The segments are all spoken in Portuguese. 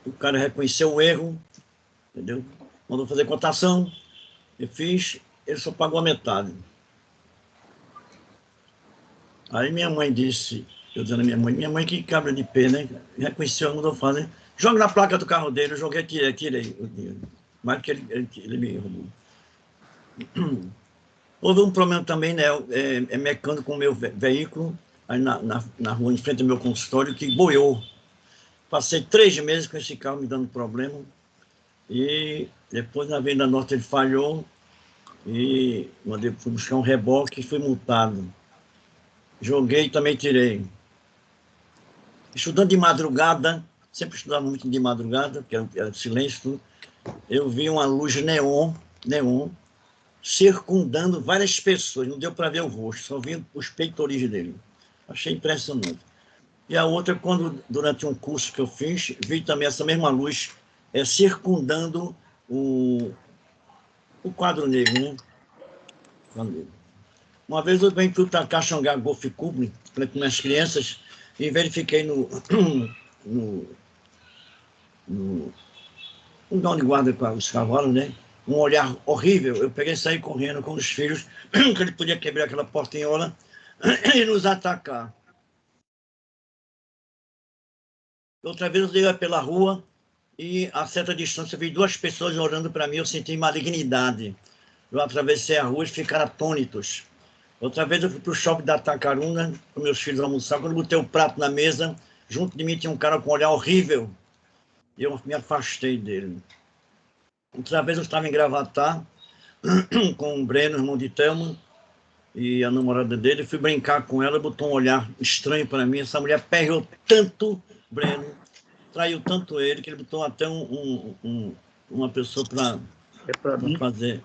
o cara reconheceu o erro, entendeu? Mandou fazer cotação, eu fiz, ele só pagou a metade. Aí minha mãe disse, eu dizendo a minha mãe que cabra de pé, né? Reconheceu, mandou fazer. Joga na placa do carro dele, eu joguei, tirei o dinheiro. Mais do que ele me roubou. Houve um problema também, né? Mecânico com o meu veículo, aí na rua, em frente ao meu consultório, que boiou. Passei 3 meses com esse carro me dando problema. E depois, na Avenida Norte, ele falhou. E fui buscar um reboque e fui multado. Joguei e também tirei. Estudando de madrugada, sempre estudava muito de madrugada, porque era silêncio. Eu vi uma luz neon, circundando várias pessoas. Não deu para ver o rosto, só vi os peitoris dele. Achei impressionante. E a outra, quando, durante um curso que eu fiz, vi também essa mesma luz circundando o quadro negro, né? Uma vez eu venho para Caxangá Golf Club com minhas crianças e verifiquei no onde guarda os cavalos, né? Um olhar horrível. Eu peguei e saí correndo com os filhos, que ele podia quebrar aquela portinhola e nos atacar. Outra vez eu ia pela rua e a certa distância eu vi 2 pessoas olhando para mim, eu senti malignidade. Eu atravessei a rua e ficaram atônitos. Outra vez eu fui para o shopping da Tacaruna, com meus filhos almoçar, quando eu botei o prato na mesa, junto de mim tinha um cara com um olhar horrível. E eu me afastei dele. Outra vez eu estava em Gravatá, com o Breno, irmão de Thelma, e a namorada dele, fui brincar com ela, botou um olhar estranho para mim. Essa mulher perreou tanto Breno, traiu tanto ele, que ele botou até uma pessoa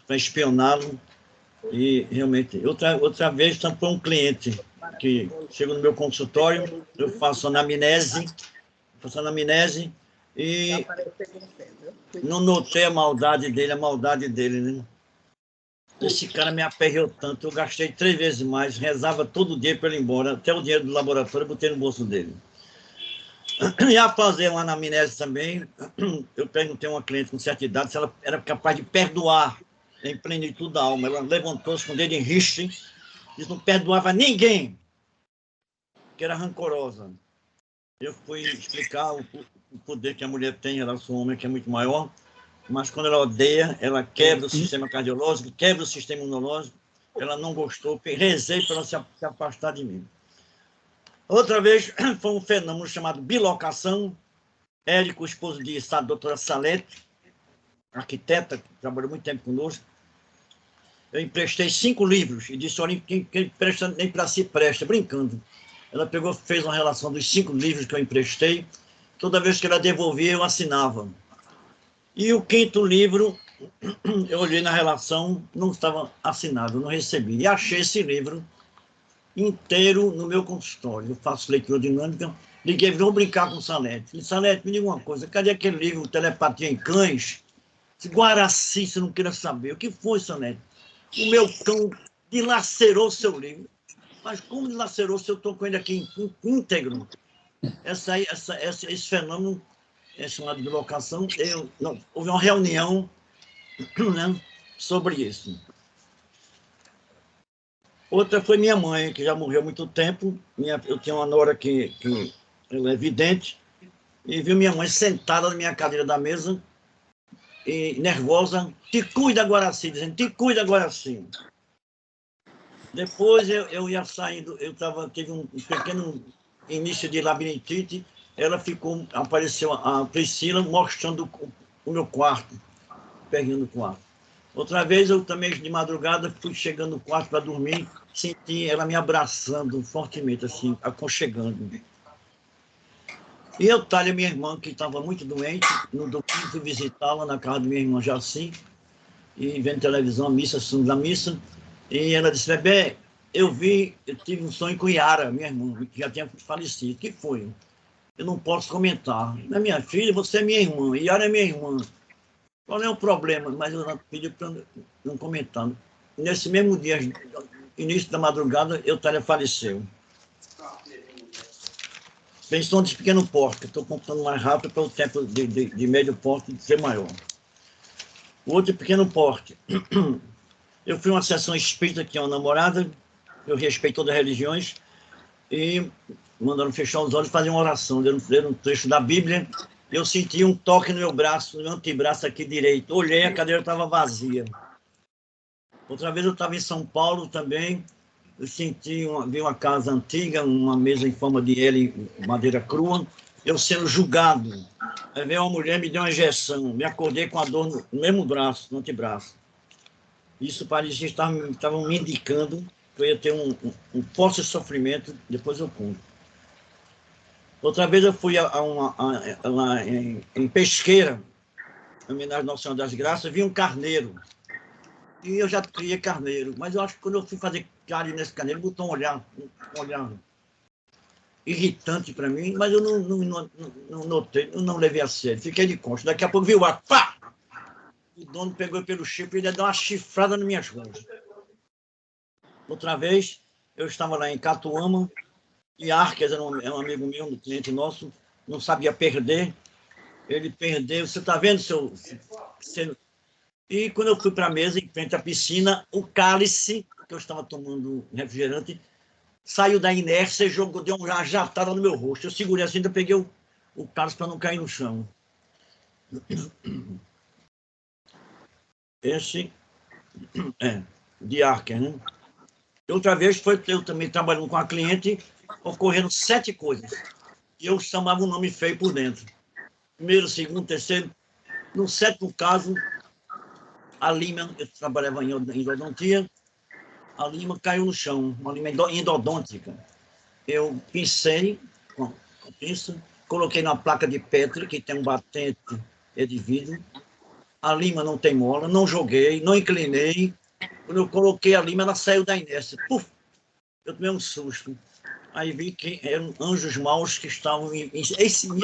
para espioná-lo. E realmente, outra vez foi um cliente que chega no meu consultório, eu faço anamnese e não notei a maldade dele, né? Esse cara me aperreou tanto, eu gastei 3 vezes mais, rezava todo dia para ele ir embora, até o dinheiro do laboratório eu botei no bolso dele. E a fazer uma anamnese também, eu perguntei a uma cliente com certa idade se ela era capaz de perdoar em plenitude da alma. Ela levantou-se com o dedo em riste, disse que não perdoava ninguém, que era rancorosa. Eu fui explicar o poder que a mulher tem em relação ao homem, que é muito maior, mas quando ela odeia, ela quebra o sistema cardiológico, quebra o sistema imunológico. Ela não gostou, rezei para ela se afastar de mim. Outra vez foi um fenômeno chamado bilocação. Érico, esposo de Estado, a doutora Salete, arquiteta, que trabalhou muito tempo conosco. Eu emprestei 5 livros e disse: olha, quem presta nem para si presta, brincando. Ela pegou, fez uma relação dos 5 livros que eu emprestei. Toda vez que ela devolvia, eu assinava. E o 5º livro, eu olhei na relação, não estava assinado, não recebi. E achei esse livro inteiro no meu consultório. Eu faço leitura dinâmica. Liguei, vou brincar com o Salete. Salete, me diga uma coisa, cadê aquele livro, Telepatia em Cães? Guaraci, se não queira saber. O que foi, Salete? O meu cão dilacerou seu livro. Mas como dilacerou se eu estou com ele aqui íntegro? Esse fenômeno é chamado de bilocação. Houve uma reunião, né, sobre isso. Outra foi minha mãe, que já morreu há muito tempo. Eu tinha uma nora que ela é vidente, e viu minha mãe sentada na minha cadeira da mesa, e nervosa: te cuida, Guaraci, dizendo: te cuida, Guaraci. Depois eu ia saindo, tive um pequeno início de labirintite. Apareceu a Priscila mostrando o meu quarto, pertinho do quarto. Outra vez eu também, de madrugada, fui chegando no quarto para dormir, senti ela me abraçando fortemente, assim, aconchegando. E eu, Thalia, minha irmã, que estava muito doente, no domingo fui visitá-la na casa da minha irmã Jaci, e vendo televisão, da missa, e ela disse: bebê, eu tive um sonho com Yara, minha irmã, que já tinha falecido. O que foi? Eu não posso comentar. Mas, minha filha, você é minha irmã, Yara é minha irmã. Qual é o problema? Mas eu pedi para não comentar. Nesse mesmo dia, início da madrugada, Thalia faleceu. Pensão de pequeno porte, estou comprando mais rápido para o tempo de médio porte ser maior. O outro de pequeno porte. Eu fui a uma sessão espírita, que é uma namorada, eu respeito todas as religiões, e mandando fechar os olhos e fazer uma oração, ler um trecho da Bíblia. Eu senti um toque no meu braço, no antebraço aqui direito. Olhei, a cadeira estava vazia. Outra vez eu estava em São Paulo também, eu vi uma casa antiga, uma mesa em forma de L, madeira crua, eu sendo julgado. Aí veio uma mulher, me deu uma injeção, me acordei com a dor no mesmo braço, no antebraço. Isso parecia que estavam me indicando que eu ia ter um forte sofrimento, depois eu conto. Outra vez eu fui lá em Pesqueira, em homenagem à Nossa Senhora das Graças, vi um carneiro. E eu já criei carneiro, mas eu acho que quando eu fui fazer carinho nesse carneiro, botou um olhar irritante para mim, mas eu não notei, não levei a sério, fiquei de concha. Daqui a pouco viu o ar, pá! O dono pegou pelo chifre e ele deu uma chifrada nas minhas mãos. Outra vez, eu estava lá em Catuama, e Arques era um amigo meu, um cliente nosso, não sabia perder. Ele perdeu, você está vendo, seu... E quando eu fui para a mesa, em frente à piscina, o cálice, que eu estava tomando refrigerante, saiu da inércia e jogou, deu uma jatada no meu rosto. Eu segurei assim, ainda peguei o cálice para não cair no chão. Esse é de Arques, né? Outra vez foi eu também trabalhando com a cliente, ocorreram 7 coisas. E eu chamava um nome feio por dentro. Primeiro, segundo, terceiro. No 7º caso, a lima, eu trabalhava em endodontia, a lima caiu no chão, uma lima endodôntica. Eu pincei com pinça, coloquei na placa de Petri, que tem um batente de vidro. A lima não tem mola, não joguei, não inclinei. Quando eu coloquei a lima, ela saiu da inércia. Puf! Eu tomei um susto. Aí vi que eram anjos maus que estavam me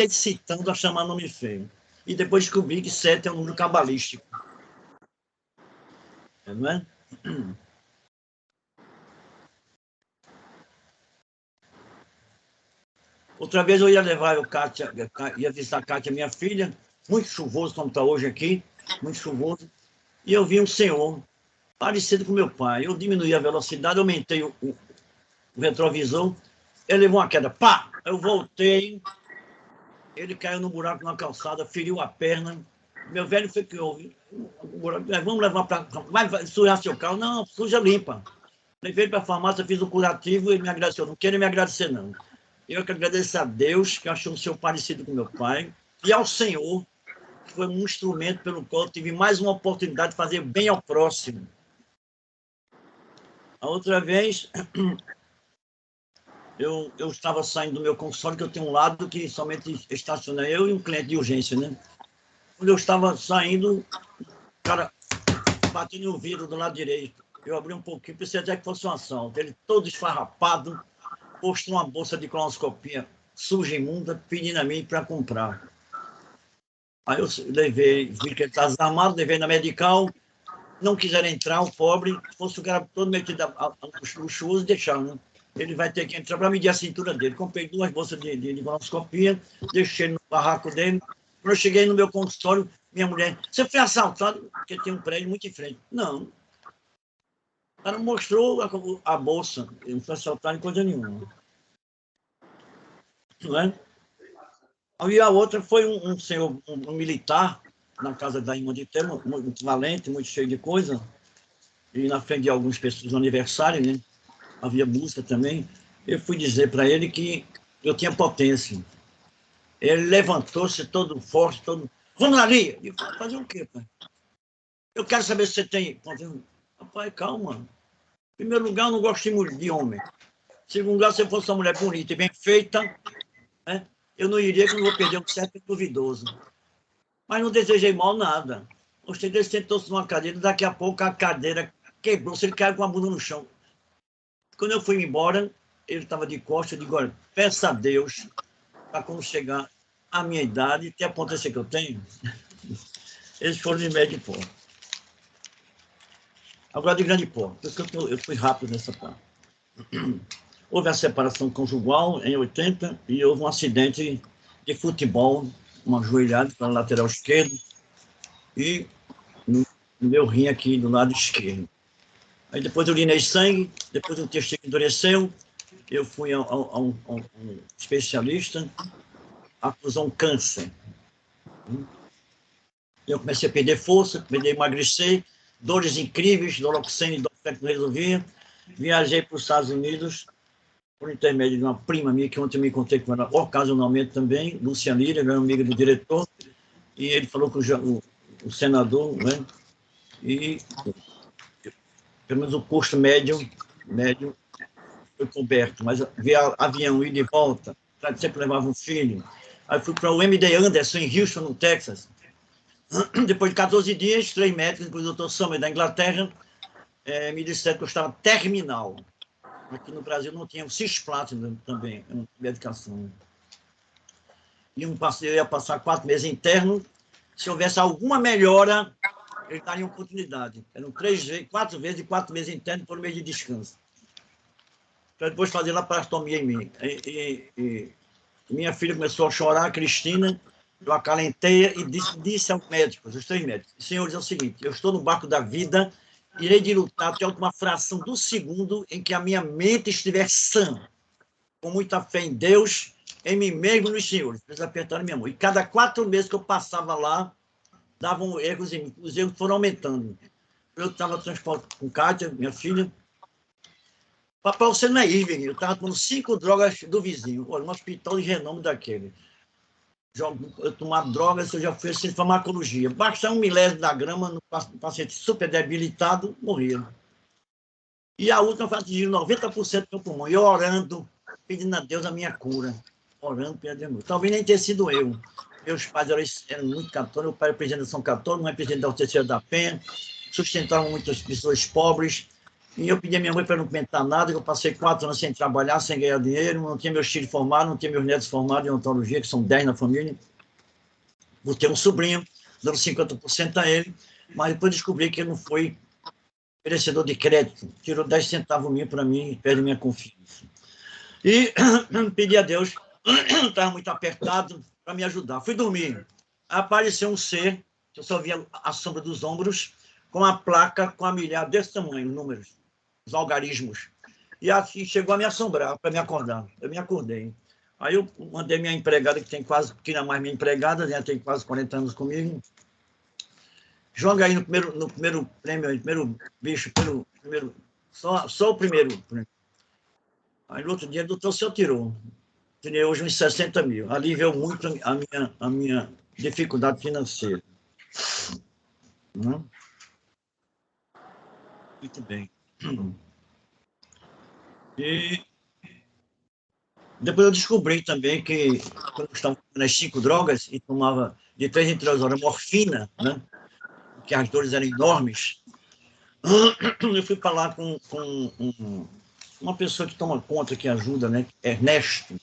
excitando a chamar nome feio. E depois descobri que 7 é um número cabalístico. Não é? Outra vez eu ia levar ia visitar a Kátia, minha filha, muito chuvoso, como está hoje aqui, muito chuvoso, e eu vi um senhor parecido com meu pai. Eu diminuí a velocidade, aumentei o retrovisor, ele levou uma queda, pá! Eu voltei, ele caiu no buraco na calçada, feriu a perna. Meu velho foi que houve. Vamos levar para. Vai sujar seu carro? Não, suja limpa. Levei para a farmácia, fiz o curativo e ele me agradeceu. Não quero me agradecer, não. Eu que agradeço a Deus, que achou um senhor parecido com meu pai, e ao Senhor, que foi um instrumento pelo qual eu tive mais uma oportunidade de fazer bem ao próximo. A outra vez, eu estava saindo do meu consultório, que eu tenho um lado que somente estaciona eu e um cliente de urgência, né? Quando eu estava saindo, o cara bateu no vidro do lado direito. Eu abri um pouquinho, pensei até que fosse um assalto. Ele todo esfarrapado, postou uma bolsa de colonoscopia suja, imunda, pedindo a mim para comprar. Aí eu levei, vi que ele estava desarmado, levei na medical, não quiseram entrar, o pobre, fosse o cara todo metido luxuoso, deixaram, né? Ele vai ter que entrar para medir a cintura dele. Comprei 2 bolsas de colonoscopia, deixei no barraco dele. Quando eu cheguei no meu consultório, minha mulher, você foi assaltado? Porque tem um prédio muito em frente. Não. Ela mostrou a bolsa, eu não foi assaltado em coisa nenhuma. Não é? Aí a outra foi um senhor, um militar, na casa da irmã de Tema, muito valente, muito cheio de coisa, e na frente de algumas pessoas no aniversário, né? Havia música também. Eu fui dizer para ele que eu tinha potência. Ele levantou-se todo forte, todo. Vamos ali! Eu falei, fazer o quê, pai? Eu quero saber se você tem. Rapaz, calma. Em primeiro lugar, eu não gosto de homem. Em segundo lugar, se eu fosse uma mulher bonita e bem feita, né? Eu não iria, que eu não vou perder um certo duvidoso. Mas não desejei mal nada. Gostei dele, sentou-se numa cadeira, daqui a pouco a cadeira quebrou, ele caiu com a bunda no chão. Quando eu fui embora, ele estava de costas, eu digo, olha, peça a Deus para quando chegar a minha idade, ter a potência que eu tenho, eles foram de médio pó. Agora de grande pó, por isso que eu fui rápido nessa parte. houve a separação conjugal em 80 e houve um acidente de futebol, uma joelhada para o lateral esquerdo e no meu rim aqui do lado esquerdo. Aí depois eu urinei sangue, depois o intestino endureceu, eu fui a um especialista, acusou um câncer. Eu comecei a perder força, comecei a emagrecer, dores incríveis, Doloxene e Dofex não resolvia. Viajei para os Estados Unidos, por intermédio de uma prima minha, que ontem eu me encontrei com ela ocasionalmente também, Lúcia Lira, era amiga do diretor, e ele falou que o senador, né, e pelo menos o custo médio foi coberto, mas via avião, ida e volta, sempre levava um filho. Aí fui para o MD Anderson, em Houston, no Texas. Depois de 14 dias, 3 médicos, depois o Dr. Summer, da Inglaterra, me disseram que eu estava terminal. Aqui no Brasil não tinha o cisplatina também, medicação. E eu ia passar 4 meses interno. Se houvesse alguma melhora, ele daria oportunidade. Eram 4 vezes e 4 meses interno por mês de descanso. Para depois fazer laparostomia em mim. E minha filha começou a chorar, a Cristina, eu acalentei e disse aos médicos, os 3 médicos, senhores, é o seguinte, eu estou no barco da vida, irei de lutar até a última fração do segundo em que a minha mente estiver sã, com muita fé em Deus, em mim mesmo e nos senhores. Eles apertaram minha mão. E cada 4 meses que eu passava lá, davam erros em mim. Os erros foram aumentando. Eu estava transportando com Kátia, minha filha. Papai, você não é Irving. Eu estava tomando 5 drogas do vizinho. Olha, um hospital de renome daquele. Eu tomar drogas, eu já fiz farmacologia. Basta 1 milésimo da grama no paciente super debilitado, morria. E a última foi atingir 90% do meu pulmão. E orando, pedindo a Deus a minha cura. Orando, pedindo a Deus. Talvez nem ter sido eu. Meus pais eram muito católicos. Meu pai era presidente da São Católica, mãe presidente da Terceira da Penha. Sustentavam muitas pessoas pobres. E eu pedi a minha mãe para não comentar nada, eu passei 4 anos sem trabalhar, sem ganhar dinheiro, não tinha meus filhos formados, não tinha meus netos formados em odontologia, que são 10 na família. Vou ter um sobrinho, dando 50% a ele, mas depois descobri que ele não foi merecedor de crédito, tirou 10 centavos mil para mim e perde minha confiança. E pedi a Deus, estava muito apertado, para me ajudar. Fui dormir. Apareceu um ser, que eu só via a sombra dos ombros, com a placa com a milhar desse tamanho, números, os algarismos. E assim chegou a me assombrar, para me acordar. Eu me acordei. Aí eu mandei minha empregada, que não é mais minha empregada, né, tem quase 40 anos comigo, joga aí no primeiro prêmio, no primeiro bicho, só o primeiro prêmio. Aí no outro dia, doutor, o senhor tirou. Tirei hoje uns 60 mil. Aliviou muito a minha dificuldade financeira. Muito bem. E depois eu descobri também que, quando eu estava nas 5 drogas e tomava de 3 em 3 horas morfina, né, que as dores eram enormes, eu fui falar com uma pessoa que toma conta, que ajuda, né, Ernesto.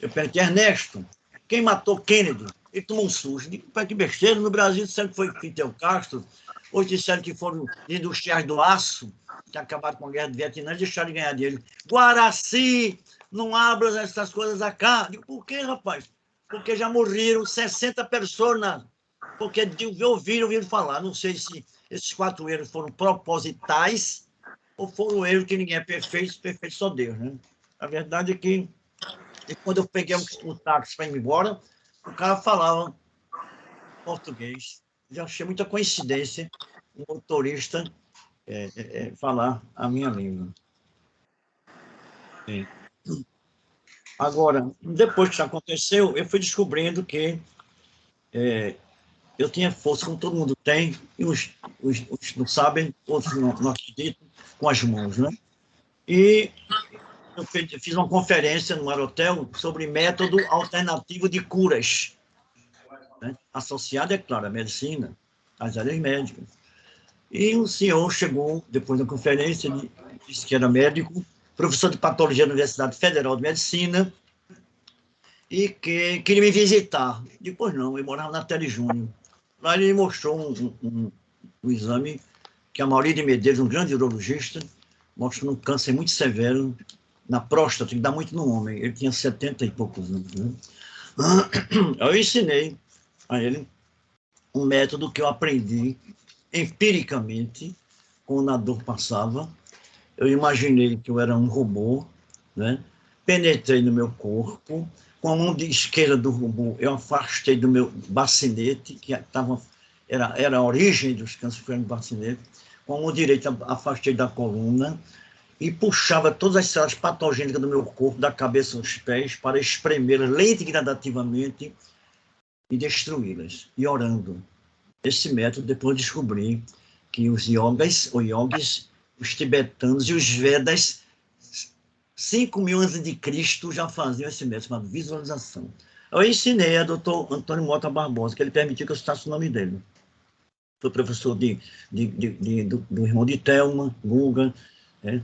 Eu perguntei, Ernesto, quem matou Kennedy? Ele tomou um susto. Digo, pai, que besteira, no Brasil disseram que foi Fidel Castro, hoje disseram que foram industriais do aço, que acabaram com a guerra do Vietnã e deixaram de ganhar dinheiro. Guaraci, não abra essas coisas acá. Digo, por quê, rapaz? Porque já morreram 60 pessoas, porque ouviram falar. Não sei se esses 4 erros foram propositais ou foram erros que ninguém é perfeito só Deus, né? A verdade é que, e quando eu peguei um táxi para ir embora, o cara falava português. Já achei muita coincidência um motorista falar a minha língua. Sim. Agora, depois que isso aconteceu, eu fui descobrindo que eu tinha força, como todo mundo tem, e uns não sabem, outros não acreditam, com as mãos, né? E eu fiz uma conferência no Marotel sobre método alternativo de curas, né? Associado, é claro, à medicina, às áreas médicas. E um senhor chegou, depois da conferência, disse que era médico, professor de patologia da Universidade Federal de Medicina, e que queria me visitar. Depois não, eu morava na Tele Júnior. Lá ele me mostrou um exame que a Mauri de Medeiros, um grande urologista, mostrou um câncer muito severo na próstata, que dá muito no homem. Ele tinha 70 e poucos anos. Né? Eu ensinei a ele um método que eu aprendi empiricamente, quando a dor passava. Eu imaginei que eu era um robô, né? Penetrei no meu corpo, com a mão esquerda do robô, eu afastei do meu bacinete, que era a origem dos cânceres do bacinete, com a mão direita afastei da coluna e puxava todas as células patogênicas do meu corpo, da cabeça aos pés, para espremê-las lenta e gradativamente e destruí-las, e orando. Esse método, depois descobri que os yogis, os tibetanos e os Vedas, 5.000 antes de Cristo, já faziam esse método chamado visualização. Eu ensinei a doutor Antônio Mota Barbosa, que ele permitiu que eu citasse o nome dele. Foi professor do irmão de Thelma, Guga, né?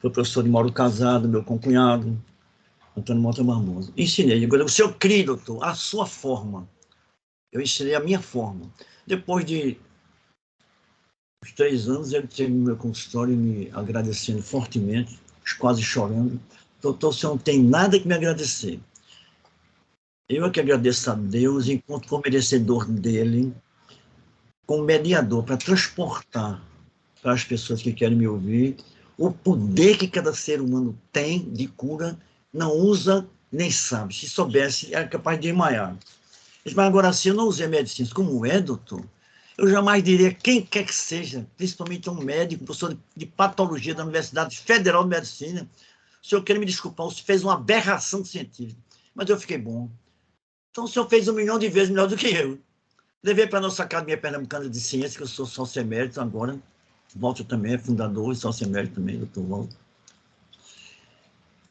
Foi professor de Mauro Casado, meu concunhado, Antônio Mota Barbosa. Ensinei. Agora, o senhor cria, doutor, a sua forma. Eu ensinei a minha forma. Depois de uns 3 anos, ele teve no meu consultório me agradecendo fortemente, quase chorando. Doutor, o senhor não tem nada que me agradecer. Eu é que agradeço a Deus, enquanto for merecedor dele, como mediador, para transportar para as pessoas que querem me ouvir o poder que cada ser humano tem de cura, não usa nem sabe. Se soubesse, era capaz de desmaiar. Mas agora, assim, eu não usei medicina. Como é, doutor? Eu jamais diria quem quer que seja, principalmente um médico, professor de patologia da Universidade Federal de Medicina. O senhor quer me desculpar, o senhor fez uma aberração científica. Mas eu fiquei bom. Então o senhor fez 1 milhão de vezes melhor do que eu. Levei para a nossa Academia Pernambucana de Ciências, que eu sou sócio emérito agora. Walter também é fundador e sócio emérito também, doutor Walter.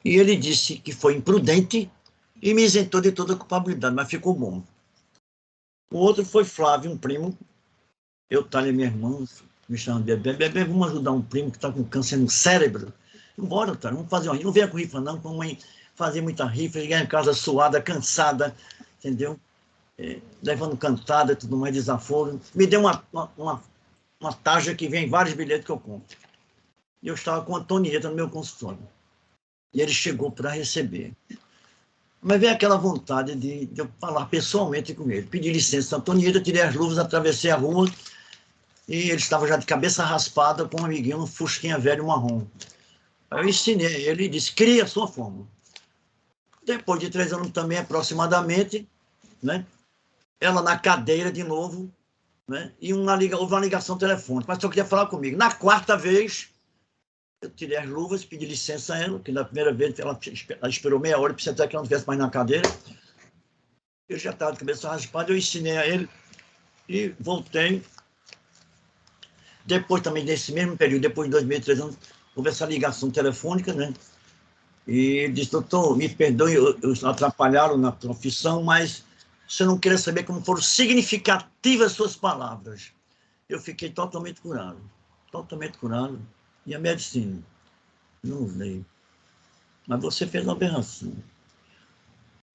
E ele disse que foi imprudente e me isentou de toda a culpabilidade, mas ficou bom. O outro foi Flávio, um primo. Eu, Thalia e minha irmã, me chamam de Bebê, vamos ajudar um primo que está com câncer no cérebro. Bora, Thalia, vamos fazer uma rifa. Não venha com rifa, não, com a mãe fazer muita rifa, chegar em casa suada, cansada, entendeu? Levando cantada e tudo mais, desaforo. Me deu uma taxa que vem vários bilhetes que eu compro. E eu estava com a Antonieta no meu consultório. E ele chegou para receber. Mas veio aquela vontade de eu falar pessoalmente com ele. Pedi licença à Antonieta, tirei as luvas, atravessei a rua e ele estava já de cabeça raspada com um amiguinho, um fusquinha velho marrom. Aí eu ensinei, ele disse, cria a sua forma. Depois de 3 anos também, aproximadamente, né? Ela na cadeira de novo, né? E houve uma ligação telefônica, mas só queria falar comigo. Na 4ª vez, eu tirei as luvas, pedi licença a ela, que na primeira vez ela esperou meia hora para sentar que ela não estivesse mais na cadeira. Eu já estava de cabeça raspada, eu ensinei a ele e voltei. Depois também, nesse mesmo período, depois de 2 meses, 3 anos, houve essa ligação telefônica, né? E ele disse, doutor, me perdoe, eu atrapalharam na profissão, mas você não queria saber como foram significativas as suas palavras. Eu fiquei totalmente curado. Totalmente curado. E a medicina? Não veio. Mas você fez uma aberração.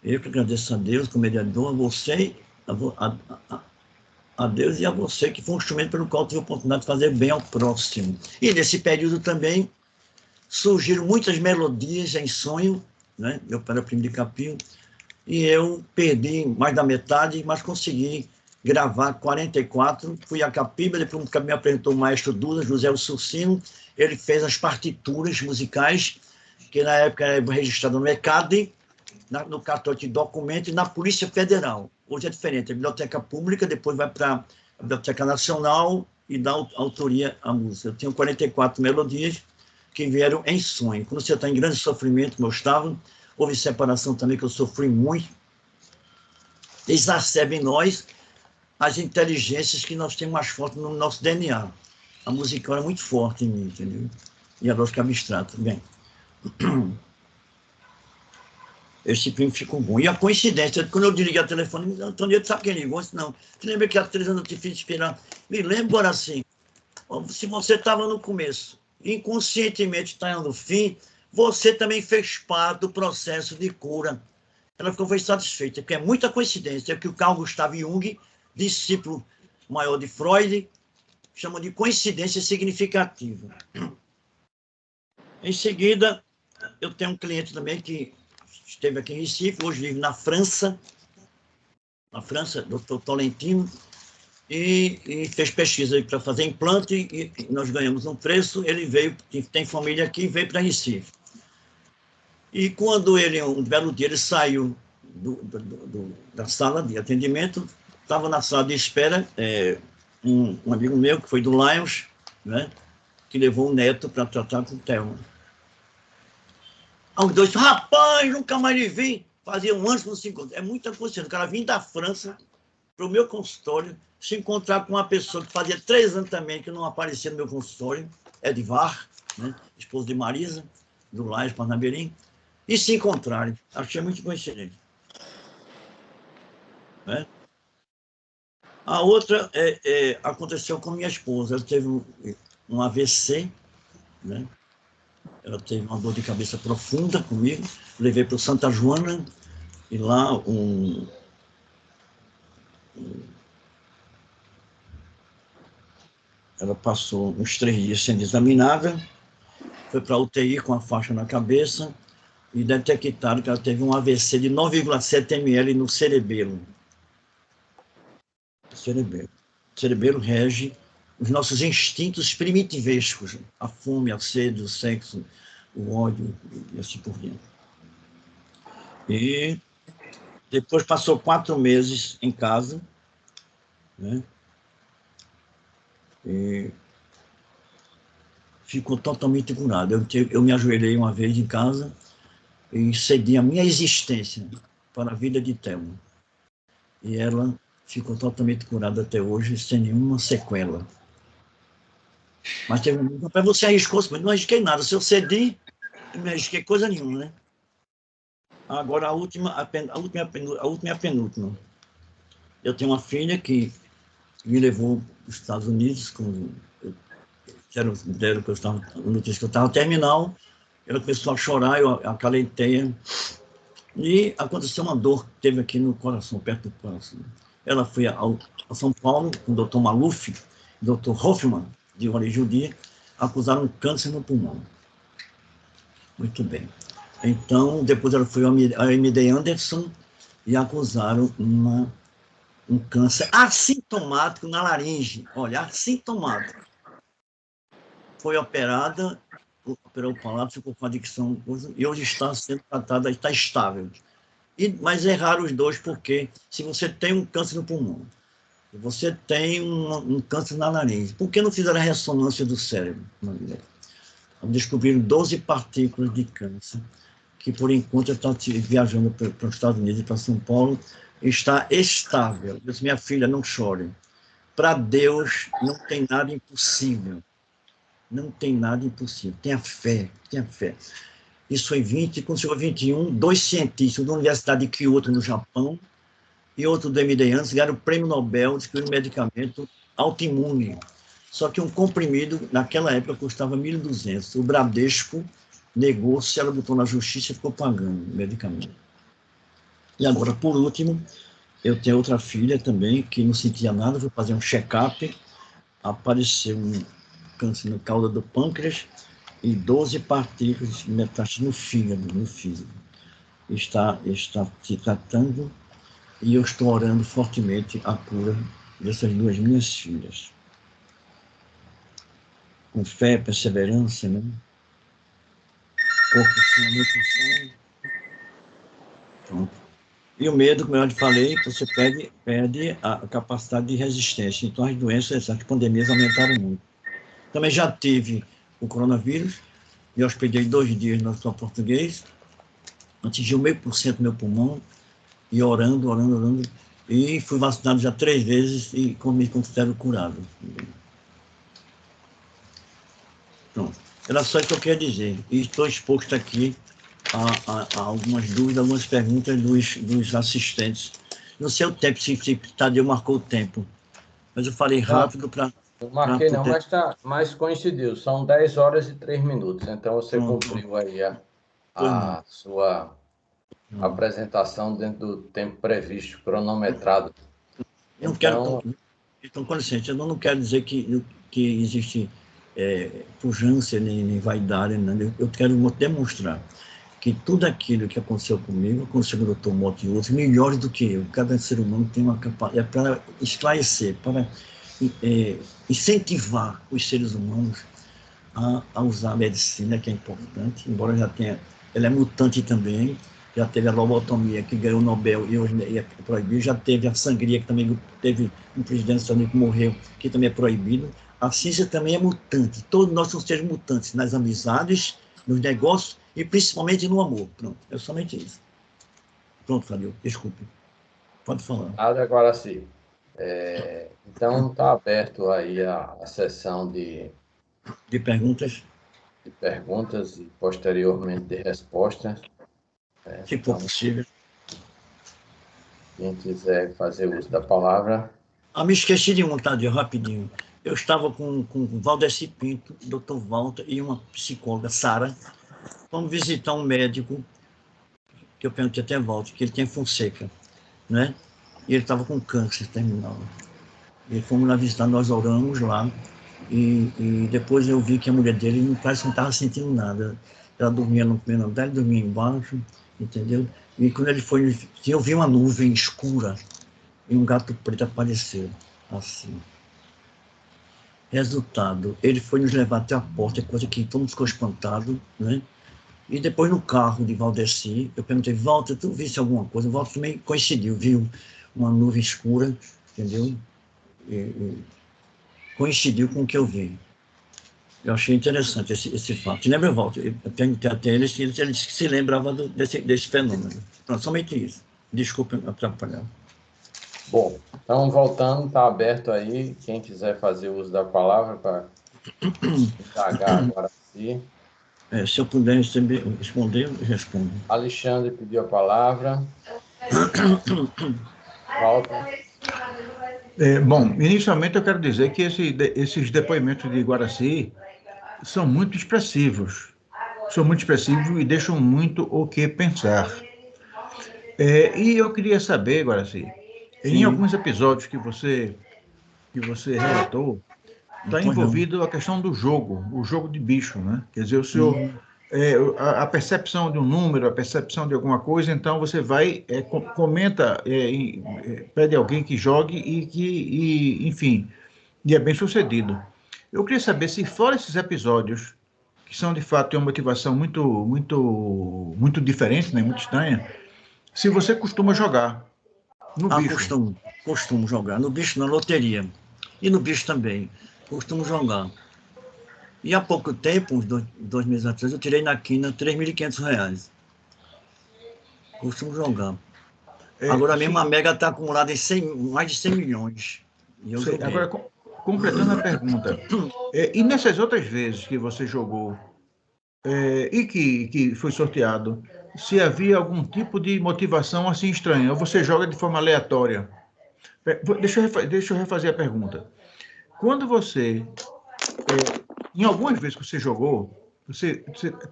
Eu que agradeço a Deus, como mediador, a você, a Deus e a você, que foi um instrumento pelo qual tive a oportunidade de fazer bem ao próximo. E nesse período também surgiram muitas melodias em sonho, né? Meu pai era primo de Capim, e eu perdi mais da metade, mas consegui gravar 44. Fui a Capiba, depois me apresentou o maestro Duda, José Sursino, ele fez as partituras musicais, que na época era registrado no ECAD, no cartório de documento e na Polícia Federal. Hoje é diferente, a Biblioteca Pública, depois vai para a Biblioteca Nacional e dá autoria à música. Eu tenho 44 melodias que vieram em sonho. Quando você está em grande sofrimento, como eu estava, houve separação também, que eu sofri muito, exacerba em nós as inteligências que nós temos mais fortes no nosso DNA. A musical é muito forte em mim, entendeu? E a lógica abstrata. Bem, esse primo ficou bom. E a coincidência, quando eu desliguei o telefone, Antônio, sabe quem ligou? Disse, não. Você lembra que há 3 anos eu te fiz esperar? Me lembro agora assim. Se você estava no começo, inconscientemente está no fim, você também fez parte do processo de cura. Ela foi satisfeita, porque é muita coincidência que o Carl Gustav Jung, discípulo maior de Freud, chama de coincidência significativa. Em seguida, eu tenho um cliente também que esteve aqui em Recife, hoje vive na França, Dr. Tolentino, e fez pesquisa para fazer implante, e nós ganhamos um preço, ele veio, tem família aqui, veio para Recife. E quando ele, um belo dia, ele saiu da sala de atendimento, estava na sala de espera, um amigo meu, que foi do Lions, né, que levou o neto para tratar com o Thelma. Aí os dois, rapaz, nunca mais lhe vi. Fazia um ano que não se encontra. É muita coisa. O cara vinha da França para o meu consultório, se encontrar com uma pessoa que fazia 3 anos também que não aparecia no meu consultório, Edvar, né, esposo de Marisa, do Lions Parnabirim, e se encontrarem. Achei muito coincidente. Né? A outra aconteceu com minha esposa. Ela teve um AVC, né? Ela teve uma dor de cabeça profunda comigo. Levei para o Santa Joana, e lá ela passou uns 3 dias sendo examinada, foi para a UTI com a faixa na cabeça e detectaram que ela teve um AVC de 9,7 ml no cerebelo. O cerebelo rege os nossos instintos primitivescos, a fome, a sede, o sexo, o ódio e assim por diante. E depois passou 4 meses em casa, né? E ficou totalmente curado. Eu me ajoelhei uma vez em casa e cedi a minha existência para a vida de Thelma. E ela ficou totalmente curada até hoje, sem nenhuma sequela. Mas teve um momento, você arriscou, mas não arrisquei nada. Se eu cedi, não arrisquei coisa nenhuma, né? Agora, a última e a penúltima. Eu tenho uma filha que me levou para os Estados Unidos, deram que eu estava, notícia que eu estava terminal, ela começou a chorar, eu acalentei, e aconteceu uma dor que teve aqui no coração, perto do coração. Ela foi a São Paulo, com o Dr. Maluf, Dr. Hoffman, de origem judia, acusaram um câncer no pulmão. Muito bem. Então, depois ela foi ao MD Anderson e acusaram um câncer assintomático na laringe. Olha, assintomático. Foi operada, operou o palato, ficou com adicção, e hoje está sendo tratada, está estável. Mas erraram os dois, porque se você tem um câncer no pulmão, você tem um câncer na laringe, por que não fizeram a ressonância do cérebro? Descobriram 12 partículas de câncer, que por enquanto está viajando para os Estados Unidos e para São Paulo, está estável. Eu disse, minha filha, não chore. Para Deus não tem nada impossível. Não tem nada impossível. Tenha fé, tenha fé. Isso foi 20, quando chegou 21, 2 cientistas da Universidade de Kyoto, no Japão, e outro do MD Anderson ganharam o prêmio Nobel, descobriram um medicamento autoimune. Só que um comprimido, naquela época, custava 1.200. O Bradesco negou-se, ela botou na justiça e ficou pagando o medicamento. E agora, por último, eu tenho outra filha também, que não sentia nada, fui fazer um check-up, apareceu um câncer no cauda do pâncreas e 12 partículas de metástase no fígado. Está se tratando e eu estou orando fortemente a cura dessas 2 minhas filhas. Com fé, perseverança, né? Corpo sem nutrição. Pronto. E o medo, como eu já falei, você perde a capacidade de resistência. Então, as doenças, as pandemias aumentaram muito. Também já tive o coronavírus, me hospedei 2 dias no Hospital Português, atingiu 0,5% do meu pulmão, e orando, e fui vacinado já 3 vezes e me considero curado. Pronto. Era só isso que eu queria dizer. E estou exposto aqui a algumas dúvidas, algumas perguntas dos assistentes. Não sei o tempo, se Tadeu marcou o tempo, mas eu falei rápido para... Não marquei não, mas coincidiu. São 10 horas e 3 minutos. Então, você cumpriu aí a sua apresentação dentro do tempo previsto, cronometrado. Então, com licença, eu não quero dizer que existe pujança, nem vaidade, né? Eu quero demonstrar que tudo aquilo que aconteceu comigo, aconteceu com o Dr. Mota e outros, melhores do que eu. Cada ser humano tem uma capacidade para esclarecer, para incentivar os seres humanos a usar a medicina, que é importante, embora já tenha... Ela é mutante também, já teve a lobotomia, que ganhou o Nobel e hoje é proibido, já teve a sangria, que também teve um presidente estadounidense que morreu, que também é proibido. A ciência também é mutante, todos nós somos seres mutantes, nas amizades, nos negócios e principalmente no amor. Pronto, é somente isso. Pronto, Fabio, desculpe. Pode falar. Agora sim. Então, está aberto aí a sessão de perguntas. De perguntas e, posteriormente, de respostas. Se for possível. Quem quiser fazer uso da palavra. Me esqueci de um, Tadeu, rapidinho. Eu estava com o Valdeci Pinto, Dr. Walter e uma psicóloga, Sara. Vamos visitar um médico, que eu perguntei até Walter, que ele tem Fonseca, né? E ele estava com câncer terminal. E fomos lá visitar, nós oramos lá, e depois eu vi que a mulher dele parece que não estava sentindo nada. Ela dormia no primeiro andar, ele dormia embaixo, entendeu? E quando ele foi, eu vi uma nuvem escura, e um gato preto apareceu, assim. Resultado, ele foi nos levar até a porta, coisa que todo mundo ficou espantado, né? E depois no carro de Valdeci, eu perguntei, Walter, tu viste alguma coisa? O Walter também coincidiu, viu uma nuvem escura, entendeu? E coincidiu com o que eu vi. Eu achei interessante esse fato. Lembra, Walter? Eu perguntei até ele se ele se lembrava desse fenômeno. Não, somente isso. Desculpe atrapalhar. Bom, então, voltando, está aberto aí. Quem quiser fazer uso da palavra para indagar agora sim. Se eu puder responder, eu respondo. Alexandre pediu a palavra. Walter. Bom, inicialmente eu quero dizer que esses depoimentos de Guaraci são muito expressivos. São muito expressivos e deixam muito o que pensar. E eu queria saber, Guaraci, em alguns episódios que você relatou, está envolvido a questão do jogo, o jogo de bicho, né? Quer dizer, o senhor, a percepção de um número, a percepção de alguma coisa, então você vai, comenta, pede alguém que jogue enfim, e é bem sucedido. Eu queria saber se fora esses episódios, que são de fato de uma motivação muito diferente, né, muito estranha, se você costuma jogar no bicho. Costumo jogar. No bicho, na loteria. E no bicho também. Costumo jogar. E há pouco tempo, uns 2 meses atrás, eu tirei na quina R$3.500. Costumo jogar. Agora mesmo a Mega está acumulada em mais de 100 milhões. E eu joguei. Agora, completando a pergunta, e nessas outras vezes que você jogou e que foi sorteado, se havia algum tipo de motivação assim estranha, ou você joga de forma aleatória? Deixa eu refazer a pergunta. Quando você, em algumas vezes que você jogou, você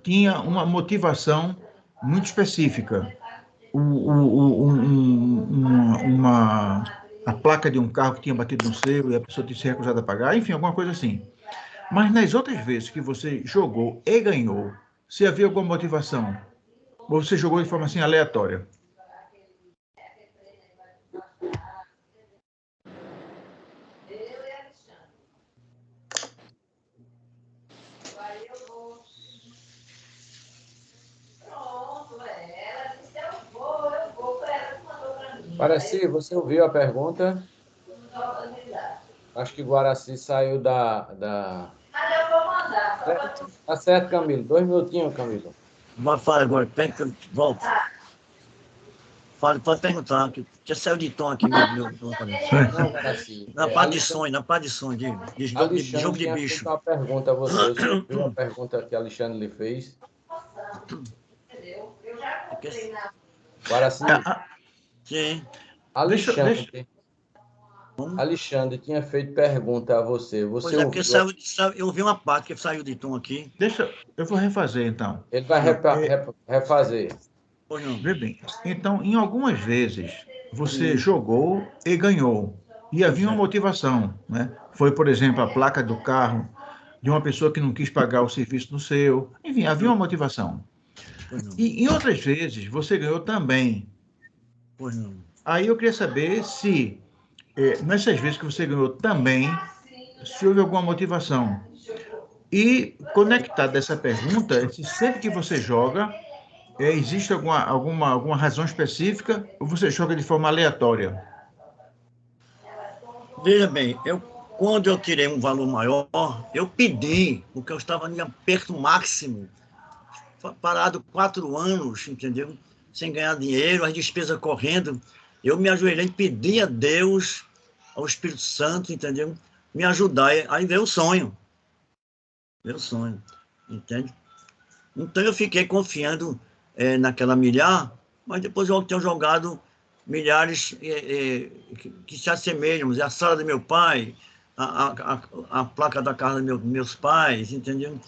tinha uma motivação muito específica, a placa de um carro que tinha batido no seu e a pessoa tinha se recusado a pagar, enfim, alguma coisa assim. Mas nas outras vezes que você jogou e ganhou, se havia alguma motivação, ou você jogou de forma assim aleatória? Guaraci, você ouviu a pergunta? Acho que Guaraci saiu da... Eu vou mandar. Tá certo, Camilo. 2 minutinhos, Camilo. Fala agora, volta. Pode perguntar, que já saiu de tom aqui. Não, Guaraci. Na parte de sonho, de jogo de bicho. Uma pergunta a você. Você ouviu a pergunta que Alexandre lhe fez? Entendeu? Eu já comprei na... Guaraci. Sim. Alexandre tinha feito pergunta a você. Pois é, porque eu ouvi uma parte que saiu de tom aqui. Eu vou refazer, então. Ele vai refazer. Pois não. Vê bem. Então, em algumas vezes, você jogou e ganhou. E havia uma motivação, né? Foi, por exemplo, a placa do carro de uma pessoa que não quis pagar o serviço no seu. Enfim, havia uma motivação. Pois não. E em outras vezes, você ganhou também. Pois não. Aí eu queria saber se, nessas vezes que você ganhou também, se houve alguma motivação. E conectado a essa pergunta, se sempre que você joga, existe alguma razão específica ou você joga de forma aleatória? Veja bem, quando eu tirei um valor maior, eu pedi, porque eu estava em aperto máximo, parado 4 anos, entendeu? Sem ganhar dinheiro, as despesas correndo. Eu me ajoelhei e pedi a Deus, ao Espírito Santo, entendeu? Me ajudar. Aí veio o sonho. Veio o sonho, entende? Então eu fiquei confiando naquela milhar, mas depois eu tenho jogado milhares que se assemelham. É a sala do meu pai, a placa da casa dos meus pais, entendeu?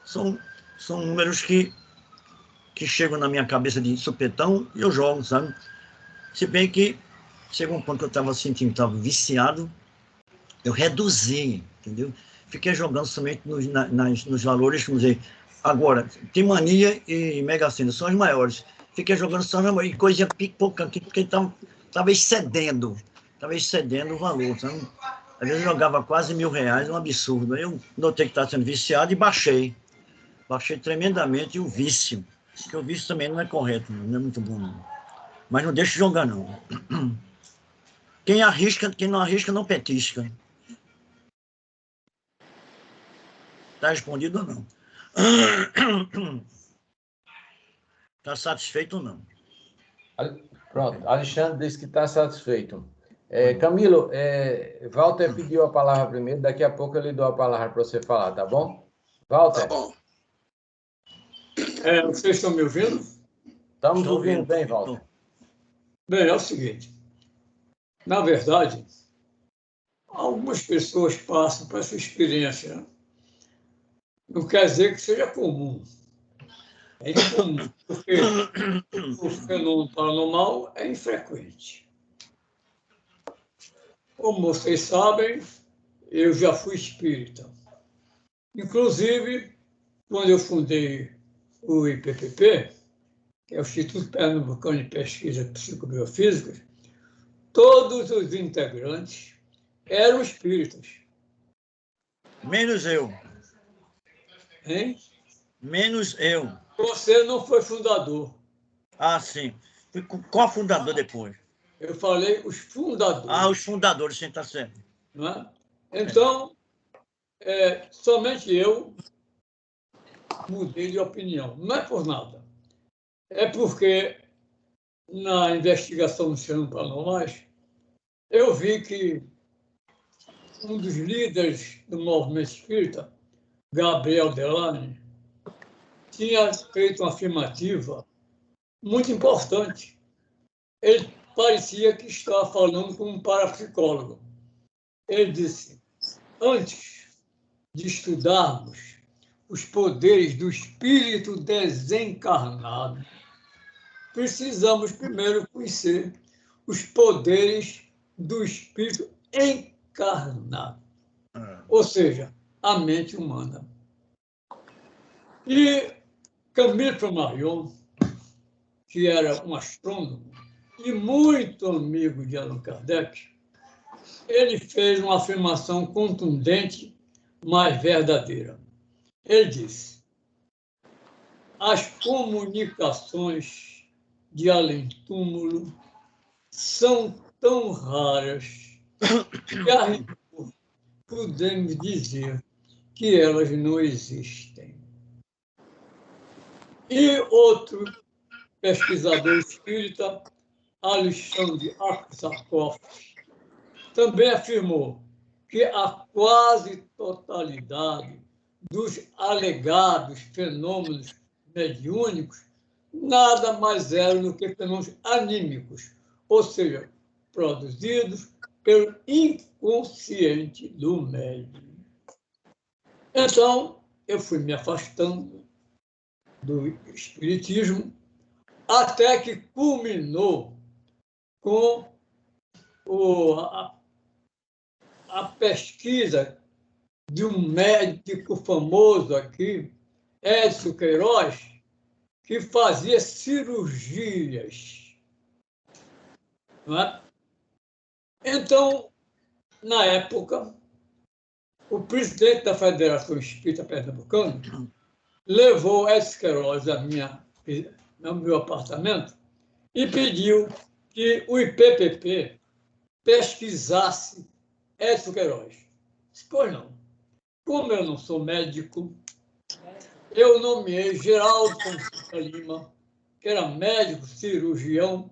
São números que chegam na minha cabeça de supetão e eu jogo, sabe? Se bem que chegou um ponto que eu estava sentindo que estava viciado, eu reduzi, entendeu? Fiquei jogando somente nos valores, vamos dizer, agora, tem mania e Mega Sena são os maiores. Fiquei jogando só na e coisa pipoca aqui, porque estava excedendo o valor, sabe? Às vezes eu jogava quase R$ 1.000, um absurdo. Aí eu notei que estava sendo viciado e baixei. Baixei tremendamente o vício. Porque o vício também não é correto, não é muito bom, não. Mas não deixe de jogar, não. Quem não arrisca, não petisca. Está respondido ou não? Está satisfeito ou não? Pronto, Alexandre disse que está satisfeito. Camilo, Walter pediu a palavra primeiro, daqui a pouco eu lhe dou a palavra para você falar, tá bom? Walter? Tá bom. Vocês estão me ouvindo? Estamos ouvindo bem, Walter. Bem, é o seguinte. Na verdade, algumas pessoas passam por essa experiência. Não quer dizer que seja comum. É incomum, porque o fenômeno paranormal é infrequente. Como vocês sabem, eu já fui espírita. Inclusive, quando eu fundei o IPPP, que é o Instituto Pernambucano de Pesquisa Psicobiofísicas, todos os integrantes eram espíritas. Menos eu. Hein? Menos eu. Você não foi fundador. Ah, sim. Qual fundador depois? Eu falei os fundadores. Ah, os fundadores, sim, está certo. Não é? Então, somente eu mudei de opinião. Não é por nada. É porque, na investigação dos fenômenos paranormais, eu vi que um dos líderes do movimento espírita, Gabriel Delane, tinha feito uma afirmativa muito importante. Ele parecia que estava falando com um parapsicólogo. Ele disse: antes de estudarmos os poderes do espírito desencarnado, precisamos primeiro conhecer os poderes do espírito encarnado, ou seja, a mente humana. E Camille Flammarion, que era um astrônomo e muito amigo de Allan Kardec, ele fez uma afirmação contundente, mas verdadeira. Ele disse: as comunicações de além-túmulo são tão raras que a rigor podemos dizer que elas não existem. E outro pesquisador espírita, Alexandre Aksakov, também afirmou que a quase totalidade dos alegados fenômenos mediúnicos nada mais eram do que fenômenos anímicos, ou seja, produzidos pelo inconsciente do médium. Então, eu fui me afastando do espiritismo até que culminou com a pesquisa de um médico famoso aqui, Edson Queiroz, que fazia cirurgias. Não é? Então, na época, o presidente da Federação Espírita Pernambucana levou Edson Queiroz no meu apartamento e pediu que o IPPP pesquisasse Edson Queiroz. Pois não. Como eu não sou médico, eu nomeei Geraldo Fonseca Lima, que era médico cirurgião,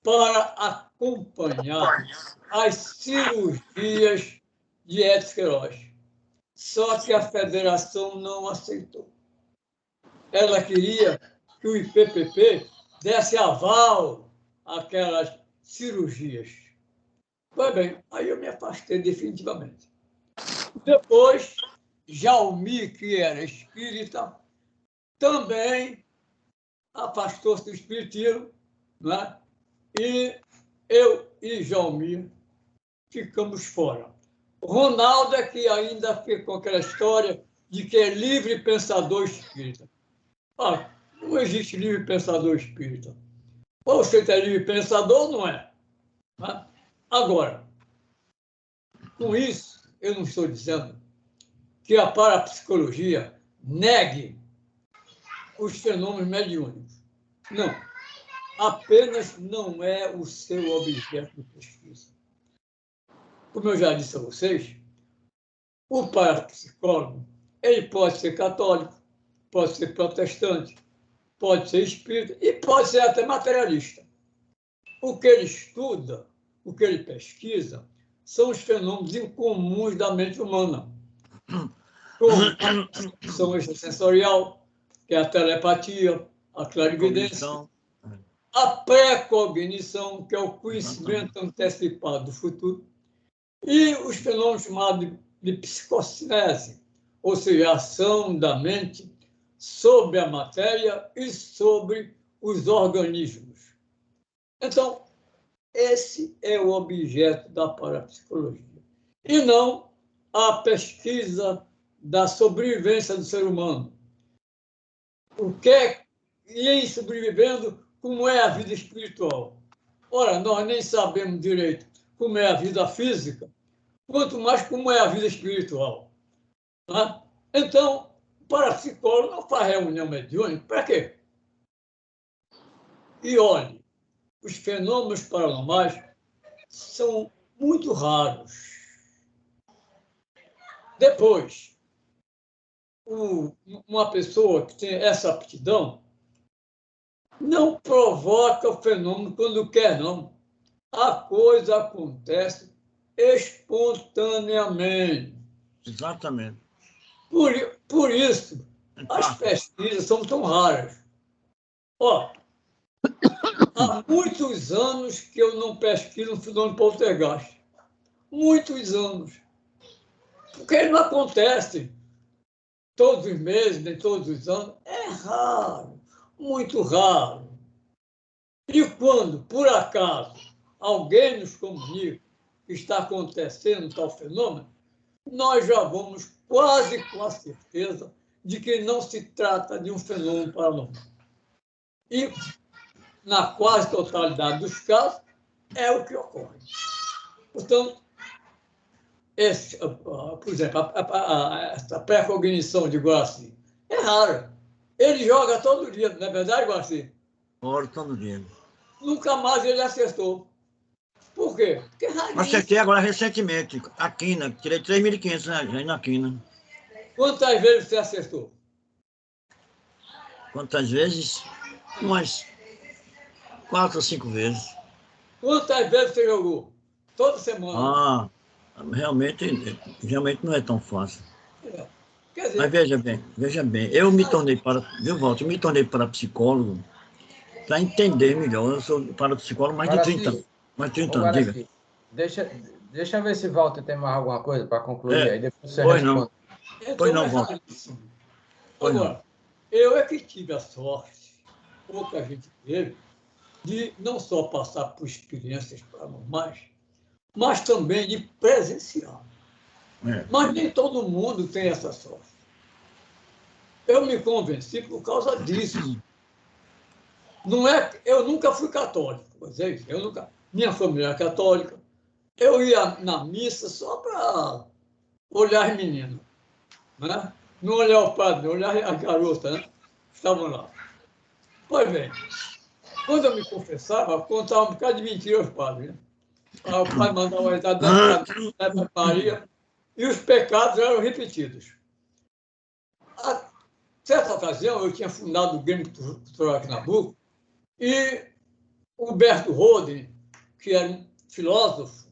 para acompanhar as cirurgias de Edson Queiroz. Só que a federação não aceitou. Ela queria que o IPPP desse aval àquelas cirurgias. Pois bem, aí eu me afastei definitivamente. Depois, Jaumi, que era espírita, também afastou-se do espiritismo, né? E eu e Jaumi ficamos fora. Ronaldo é que ainda ficou com aquela história de que é livre pensador espírita. Ah, não existe livre pensador espírita. Ou você é livre pensador ou não é. Né? Agora, com isso, eu não estou dizendo que a parapsicologia negue os fenômenos mediúnicos. Não. Apenas não é o seu objeto de pesquisa. Como eu já disse a vocês, o parapsicólogo ele pode ser católico, pode ser protestante, pode ser espírita e pode ser até materialista. O que ele estuda, o que ele pesquisa, são os fenômenos incomuns da mente humana, como a percepção extrasensorial, que é a telepatia, a clarividência, a pré-cognição, que é o conhecimento antecipado do futuro, e os fenômenos chamados de psicocinese, ou seja, a ação da mente sobre a matéria e sobre os organismos. Então, esse é o objeto da parapsicologia, e não a pesquisa da sobrevivência do ser humano. O que é, e em sobrevivendo, como é a vida espiritual? Ora, nós nem sabemos direito como é a vida física, quanto mais como é a vida espiritual. Né? Então, o parapsicólogo não faz reunião mediúnica. Para quê? E olhe, os fenômenos paranormais são muito raros. Depois, uma pessoa que tem essa aptidão não provoca o fenômeno quando quer, não. A coisa acontece espontaneamente. Exatamente. Por isso, as pesquisas são tão raras. Ó, há muitos anos que eu não pesquiso um fenômeno poltergeist. Muitos anos. Porque ele não acontece todos os meses, nem todos os anos. É raro, muito raro. E quando, por acaso, alguém nos comunica que está acontecendo tal fenômeno, nós já vamos quase com a certeza de que não se trata de um fenômeno paranormal. E, na quase totalidade dos casos, é o que ocorre. Portanto, por exemplo, essa pré-cognição de Guaraci é rara. Ele joga todo dia, não é verdade, Guaraci? Ora, todo dia. Nunca mais ele acertou. Por quê? Porque é raríssimo. Acertei agora recentemente, a quina, tirei 3.500 reais na quina. Quantas vezes você acertou? Quantas vezes? Umas 4 ou 5 vezes. Quantas vezes você jogou? Toda semana. Realmente não é tão fácil. Quer dizer, Mas veja bem, eu me tornei parapsicólogo para entender melhor. Eu sou parapsicólogo mais de 30 anos. Mais de 30 anos, diga. Deixa eu ver se Walter tem mais alguma coisa para concluir, aí depois você pois responde. então, pois não, Walter. Agora, eu é que tive a sorte, pouca gente teve, de não só passar por experiências paranormais, mas também de presenciar. Mas nem todo mundo tem essa sorte. Eu me convenci por causa disso. Não é, eu nunca fui católico, vocês, minha família é católica. Eu ia na missa só para olhar as meninas, né? Não olhar o padre, olhar as garotas, né? Estavam lá. Pois bem, quando eu me confessava, eu contava um bocado de mentira aos padres. Né? O pai mandava eu entrar dentro da Maria e os pecados eram repetidos. A certa ocasião, eu tinha fundado o Grêmio Cultural aqui na Nabuco e o Humberto Roden, que era um filósofo,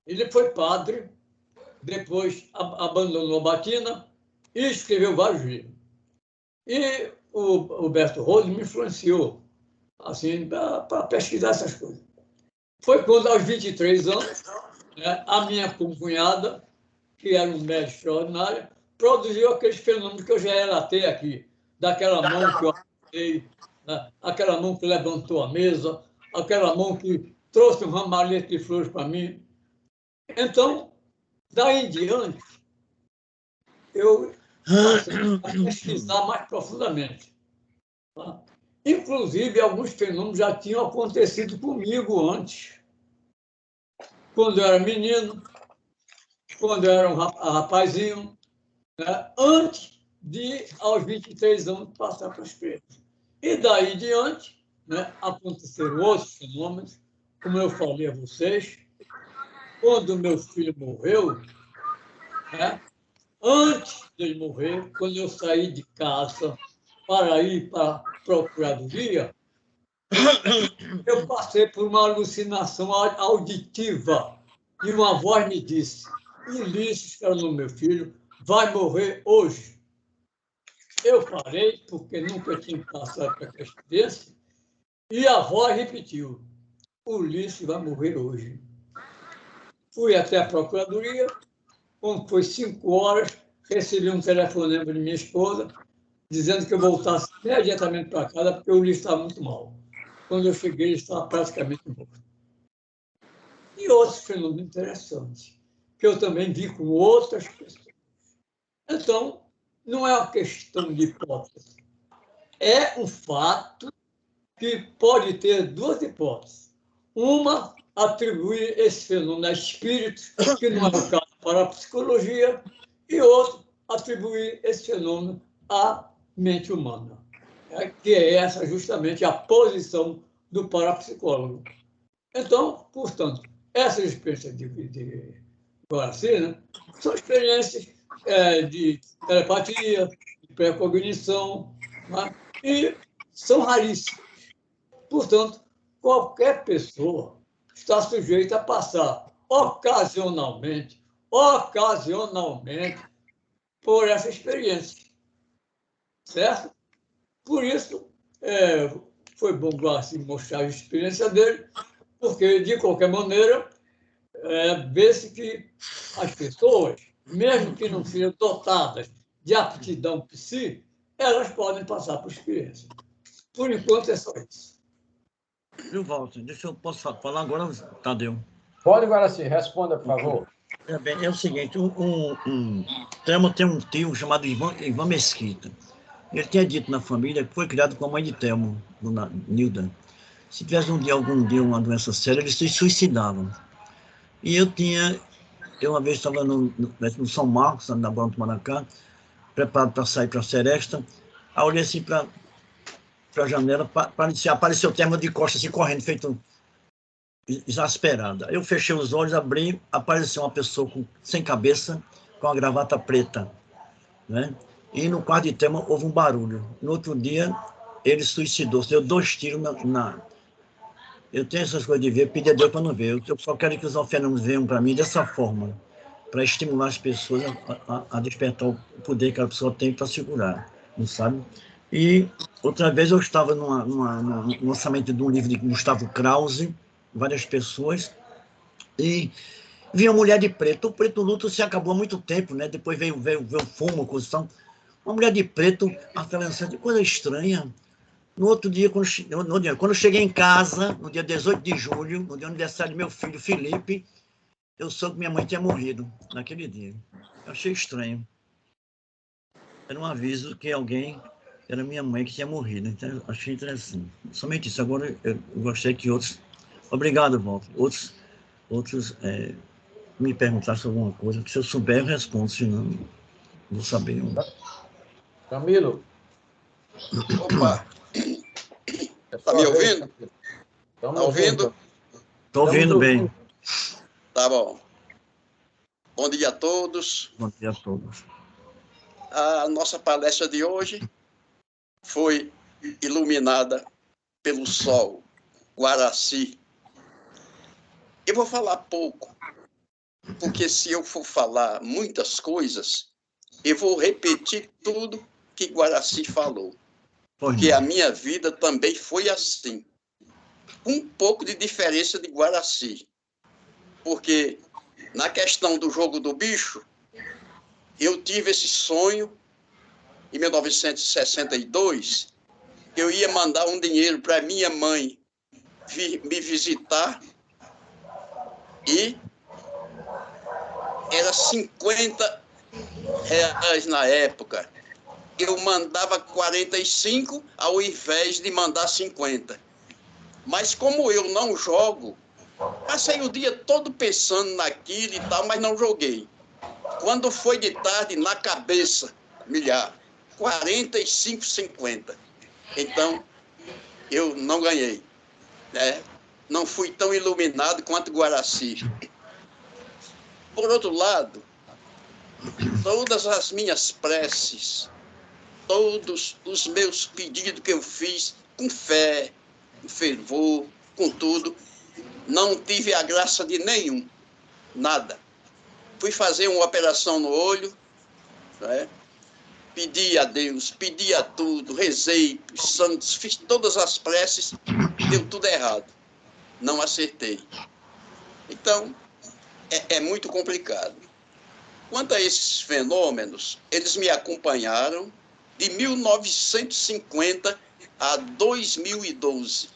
ele foi padre, depois abandonou a batina e escreveu vários livros. E o Humberto Roden me influenciou assim, para pesquisar essas coisas. Foi quando, aos 23 anos, né, a minha concunhada, que era um médico extraordinário, produziu aqueles fenômenos que eu já relatei aqui, daquela mão que eu apertei, né, aquela mão que levantou a mesa, aquela mão que trouxe um ramalhete de flores para mim. Então, daí em diante, eu passei a pesquisar mais profundamente. Tá? Inclusive, alguns fenômenos já tinham acontecido comigo antes. Quando eu era menino, quando eu era um rapazinho, né? Antes de, aos 23 anos, passar para as experiência. E daí em diante, né, aconteceram outros fenômenos, como eu falei a vocês, quando meu filho morreu, né, antes de ele morrer, quando eu saí de casa para ir para a procuradoria, eu passei por uma alucinação auditiva e uma voz me disse: Ulisses, que era o nome do meu filho, vai morrer hoje. Eu parei, porque nunca tinha passado por aquela experiência, e a voz repetiu: Ulisses vai morrer hoje. Fui até a procuradoria, quando foi 5 horas, recebi um telefonema de minha esposa, dizendo que eu voltasse imediatamente para casa, porque o Ulisses estava muito mal. Quando eu cheguei, ele estava praticamente morto. E outros fenômenos interessantes, que eu também vi com outras pessoas. Então, não é uma questão de hipótese. É um fato que pode ter duas hipóteses. Uma, atribuir esse fenômeno a espíritos, que não é o caso para a psicologia, e outro, atribuir esse fenômeno à mente humana, que é essa justamente a posição do parapsicólogo. Então, portanto, essas experiências de Guaraci, né, são experiências de telepatia, de pré-cognição, né, e são raríssimas. Portanto, qualquer pessoa está sujeita a passar ocasionalmente, por essa experiência, certo? Por isso, foi bom Guaraci mostrar a experiência dele, porque, de qualquer maneira, vê-se que as pessoas, mesmo que não sejam dotadas de aptidão psi, elas podem passar por experiência. Por enquanto, é só isso. Viu, Walter? Posso falar agora, Tadeu? Pode, Guaraci, responda, por favor. É o seguinte, tem um tio chamado Ivan Mesquita. Ele tinha dito na família que foi criado com a mãe de Telmo, dona Nilda. Se tivesse algum dia uma doença séria, eles se suicidavam. E eu uma vez estava no São Marcos, na Barão do Maracá, preparado para sair para a Seresta, aí olhei assim para a janela, apareceu o Telmo de costas, assim, correndo, feito exasperada. Eu fechei os olhos, abri, apareceu uma pessoa sem cabeça, com a gravata preta, né? E no quarto de Telmo houve um barulho. No outro dia, ele suicidou-se, deu 2 tiros na... Eu tenho essas coisas de ver, pedi a Deus para não ver. Eu só quero que os fenômenos venham para mim dessa forma, para estimular as pessoas a despertar o poder que a pessoa tem para segurar, não sabe? E outra vez eu estava no lançamento de um livro de Gustavo Krause, várias pessoas, e vi uma mulher de preto. O preto luto se acabou há muito tempo, né? Depois veio o fumo, a construção. Uma mulher de preto, que coisa estranha. No outro dia, quando eu cheguei em casa, no dia 18 de julho, no dia do aniversário do meu filho, Felipe, eu soube que minha mãe tinha morrido naquele dia. Eu achei estranho. Era um aviso que alguém, era minha mãe que tinha morrido, então eu achei interessante. Somente isso. Agora eu gostei que outros... Obrigado, Walter. Outros me perguntassem alguma coisa, que se eu souber eu respondo, senão não vou saber. Camilo, Opa, é tá me sua vez, ouvindo? Camilo. Estamos Tá ouvindo? Estou ouvindo bem. Tá bom. Bom dia a todos. Bom dia a todos. A nossa palestra de hoje foi iluminada pelo sol, Guaraci. Eu vou falar pouco, porque se eu for falar muitas coisas, eu vou repetir tudo que Guaraci falou. Porque a minha vida também foi assim. Um pouco de diferença de Guaraci. Porque na questão do jogo do bicho, eu tive esse sonho em 1962, eu ia mandar um dinheiro para minha mãe vir me visitar e era R$ 50 na época. Eu mandava 45 ao invés de mandar 50. Mas como eu não jogo, passei o dia todo pensando naquilo e tal, mas não joguei. Quando foi de tarde, na cabeça, milhar, 45,50. Então, eu não ganhei. Né? Não fui tão iluminado quanto Guaraci. Por outro lado, todas as minhas preces, todos os meus pedidos que eu fiz, com fé, com fervor, com tudo, não tive a graça de nenhum, nada. Fui fazer uma operação no olho, né? Pedi a Deus, pedi a tudo, rezei, santos, fiz todas as preces, deu tudo errado. Não acertei. Então, é muito complicado. Quanto a esses fenômenos, eles me acompanharam de 1950 a 2012.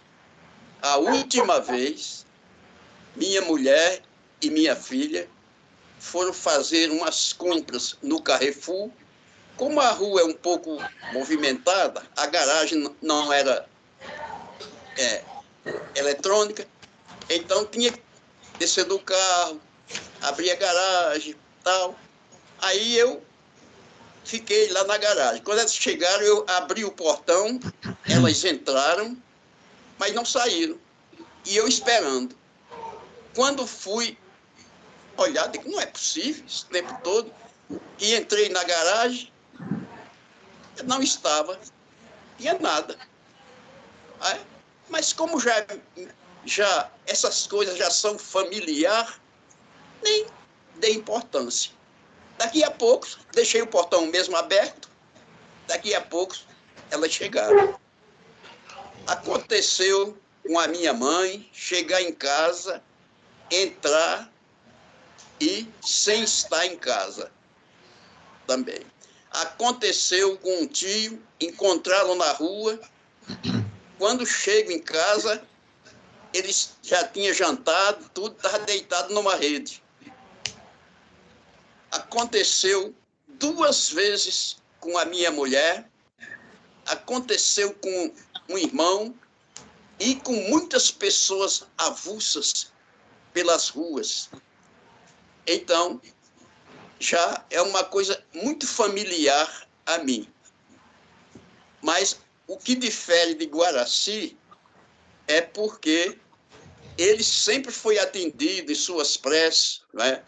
A última vez, minha mulher e minha filha foram fazer umas compras no Carrefour. Como a rua é um pouco movimentada, a garagem não era eletrônica, então tinha que descer do carro, abrir a garagem, tal. Aí eu fiquei lá na garagem. Quando elas chegaram, eu abri o portão, elas entraram, mas não saíram. E eu esperando. Quando fui olhar, digo, não é possível, esse tempo todo. E entrei na garagem, não estava, tinha nada. Aí, mas como já essas coisas já são familiar, nem dei importância. Daqui a pouco, deixei o portão mesmo aberto, daqui a pouco elas chegaram. Aconteceu com a minha mãe chegar em casa, entrar e sem estar em casa também. Aconteceu com um tio, encontraram na rua, quando chego em casa, eles já tinham jantado, tudo, estava deitado numa rede. Aconteceu 2 vezes com a minha mulher, aconteceu com um irmão e com muitas pessoas avulsas pelas ruas. Então, já é uma coisa muito familiar a mim. Mas o que difere de Guaraci é porque ele sempre foi atendido em suas preces, né?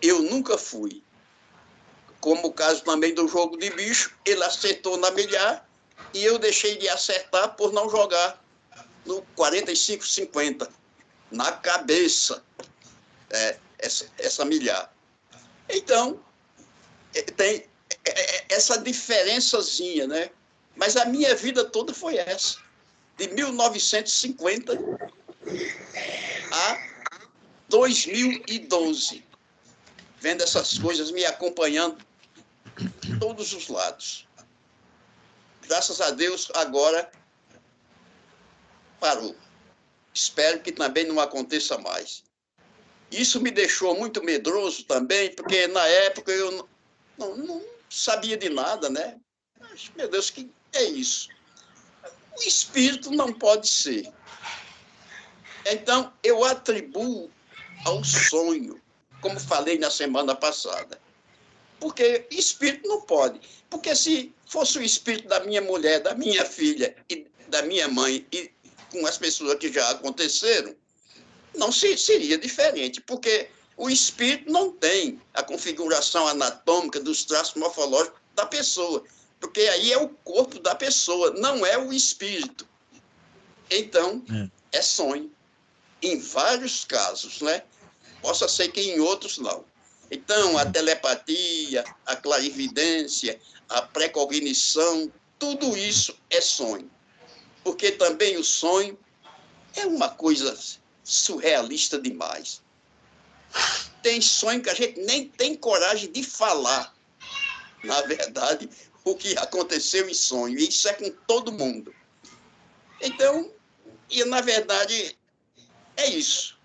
Eu nunca fui. Como o caso também do jogo de bicho, ele acertou na milhar e eu deixei de acertar por não jogar no 45,50, na cabeça, essa milhar. Então, tem essa diferençazinha, né? Mas a minha vida toda foi essa. De 1950 a 2012. Vendo essas coisas me acompanhando de todos os lados. Graças a Deus, agora parou. Espero que também não aconteça mais. Isso me deixou muito medroso também, porque na época eu não sabia de nada, né? Mas, meu Deus, que é isso? O espírito não pode ser. Então, eu atribuo ao sonho, como falei na semana passada. Porque espírito não pode. Porque se fosse o espírito da minha mulher, da minha filha e da minha mãe, e com as pessoas que já aconteceram, não seria diferente. Porque o espírito não tem a configuração anatômica dos traços morfológicos da pessoa. Porque aí é o corpo da pessoa, não é o espírito. Então, é sonho. Em vários casos, né? Possa ser que em outros não. Então, a telepatia, a clarividência, a precognição, tudo isso é sonho. Porque também o sonho é uma coisa surrealista demais. Tem sonho que a gente nem tem coragem de falar, na verdade, o que aconteceu em sonho. E isso é com todo mundo. Então, e na verdade, é isso.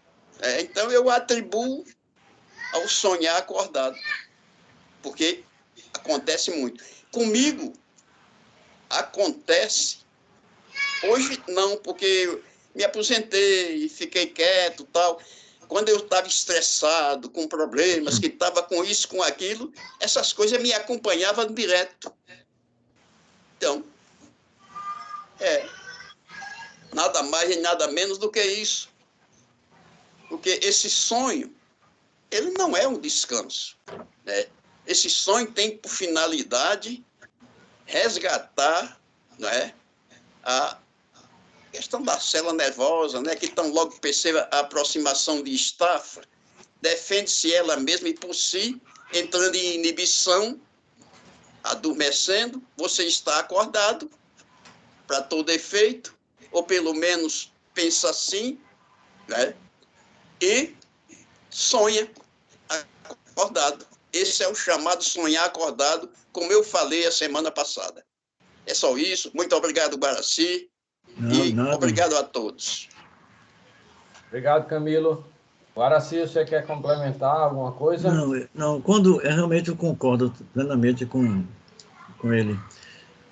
Então, eu atribuo ao sonhar acordado, porque acontece muito. Comigo, acontece. Hoje, não, porque me aposentei, fiquei quieto, tal. Quando eu estava estressado, com problemas, que estava com isso, com aquilo, essas coisas me acompanhavam direto. Então, nada mais e nada menos do que isso. Porque esse sonho, ele não é um descanso, né? Esse sonho tem por finalidade resgatar, né, a questão da célula nervosa, né, que tão logo perceba a aproximação de estafa, defende-se ela mesma e por si, entrando em inibição, adormecendo, você está acordado para todo efeito, ou pelo menos pensa assim, né, e sonha acordado. Esse é o chamado sonhar acordado, como eu falei a semana passada. É só isso. Muito obrigado, Guaraci. Obrigado a todos. Obrigado, Camilo. Guaraci, você quer complementar alguma coisa? Não, realmente eu concordo plenamente com ele.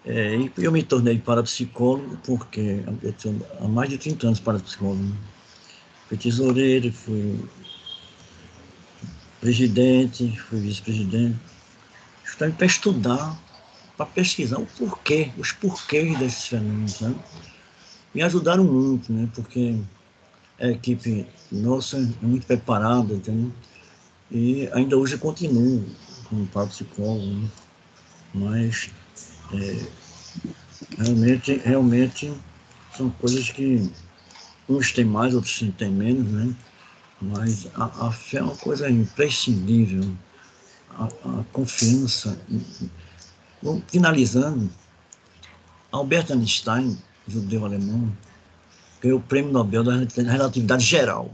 E eu me tornei parapsicólogo porque eu tenho há mais de 30 anos parapsicólogo. Fui tesoureiro, fui presidente, fui vice-presidente, justamente para estudar, para pesquisar os porquês desses fenômenos, né? Me ajudaram muito, né? Porque a equipe nossa é muito preparada, entendeu? E ainda hoje eu continuo como parapsicólogo, né? Mas realmente são coisas que uns têm mais, outros têm menos, né? Mas a fé é uma coisa imprescindível, a confiança. Bom, finalizando, Albert Einstein, judeu alemão, ganhou o Prêmio Nobel da Relatividade Geral,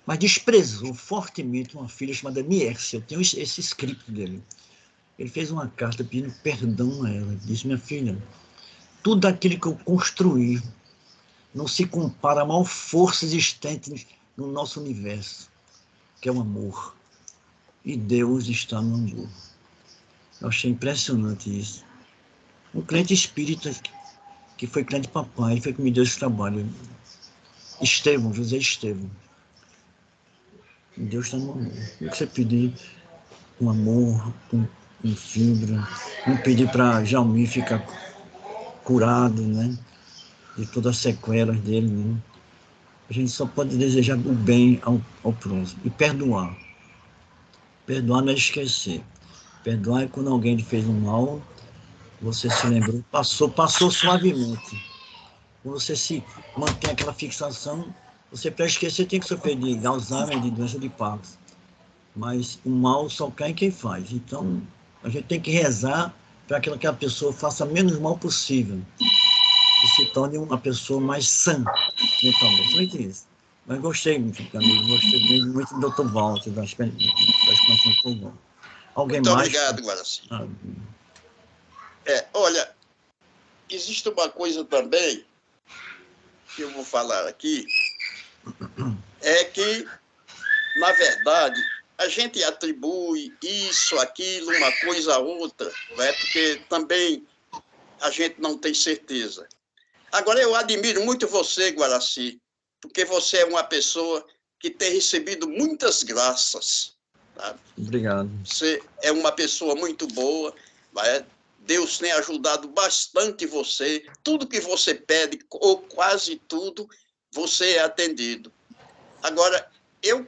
mas desprezou fortemente uma filha chamada Miercia. Eu tenho esse script dele. Ele fez uma carta pedindo perdão a ela. Disse: minha filha, tudo aquilo que eu construí não se compara à maior força existente no nosso universo, que é o amor. E Deus está no amor. Eu achei impressionante isso. Um cliente espírita que foi cliente de papai, foi que me deu esse trabalho. Estevão, José Estevão. Deus está no amor. O que você pedir com amor, com fibra, não pedir para Jalmi ficar curado, né? De todas as sequelas dele, né? A gente só pode desejar o bem ao próximo e perdoar. Perdoar não é esquecer. Perdoar é quando alguém lhe fez um mal, você se lembrou, passou suavemente. Quando você se mantém aquela fixação, você para esquecer tem que sofrer de Alzheimer, de doença de Parkinson. Mas o mal só cai em quem faz. Então, a gente tem que rezar para que aquela pessoa faça o menos mal possível e se torne uma pessoa mais sã mentalmente. Somente isso. Mas gostei muito, amigo. Gostei muito do Dr. Walter, da expansão do Dr. Walter. Alguém Muito mais? Obrigado, Guaraci. Olha, existe uma coisa também que eu vou falar aqui, é que na verdade, a gente atribui isso, aquilo, uma coisa a outra, né? Porque também a gente não tem certeza. Agora, eu admiro muito você, Guaraci, porque você é uma pessoa que tem recebido muitas graças. Sabe? Obrigado. Você é uma pessoa muito boa, né? Deus tem ajudado bastante você. Tudo que você pede, ou quase tudo, você é atendido. Agora, eu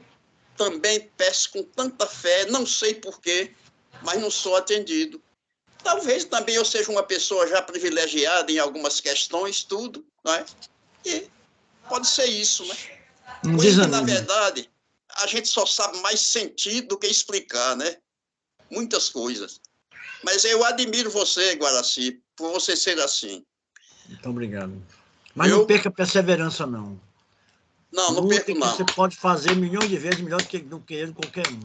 também peço com tanta fé, não sei porquê, mas não sou atendido. Talvez também eu seja uma pessoa já privilegiada em algumas questões, tudo, não é? E pode ser isso, né? Porque, na verdade, a gente só sabe mais sentir do que explicar, né? Muitas coisas. Mas eu admiro você, Guaraci, por você ser assim. Muito obrigado. Mas não perca a perseverança, não. Não perco, não. Você pode fazer milhões de vezes melhor do que qualquer um.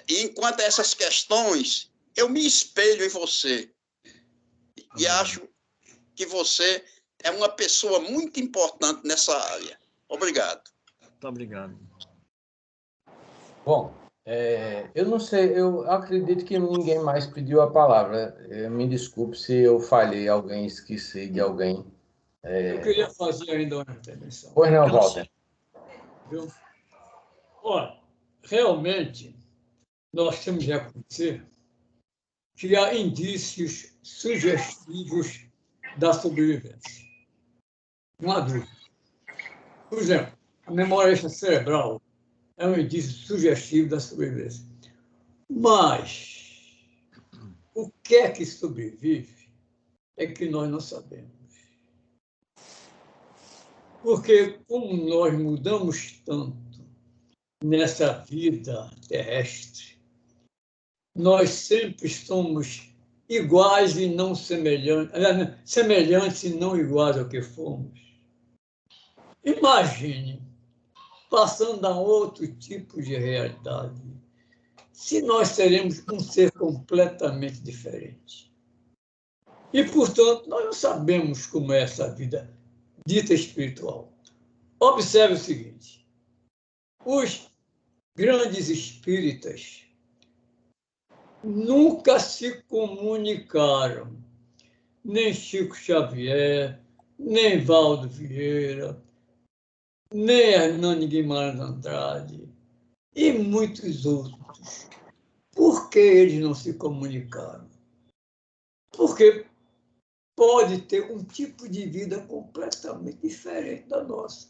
E enquanto a essas questões, eu me espelho em você. E acho que você é uma pessoa muito importante nessa área. Obrigado. Muito obrigado. Bom, eu não sei, eu acredito que ninguém mais pediu a palavra. Me desculpe se eu falhei alguém, esqueci de alguém. Eu queria fazer ainda uma intervenção. Pois não, Walter. Viu? Olha, realmente, nós temos que reconhecer que há indícios sugestivos da sobrevivência. Não há dúvida. Por exemplo, a memória extracerebral é um indício sugestivo da sobrevivência. Mas o que é que sobrevive é que nós não sabemos. Porque como nós mudamos tanto nessa vida terrestre, nós sempre somos iguais e não semelhantes, semelhantes e não iguais ao que fomos. Imagine, passando a outro tipo de realidade, se nós seremos um ser completamente diferente. E, portanto, nós não sabemos como é essa vida dita espiritual. Observe o seguinte: os grandes espíritas nunca se comunicaram, nem Chico Xavier, nem Valdo Vieira, nem Hernani Guimarães Andrade e muitos outros. Por que eles não se comunicaram? Porque pode ter um tipo de vida completamente diferente da nossa.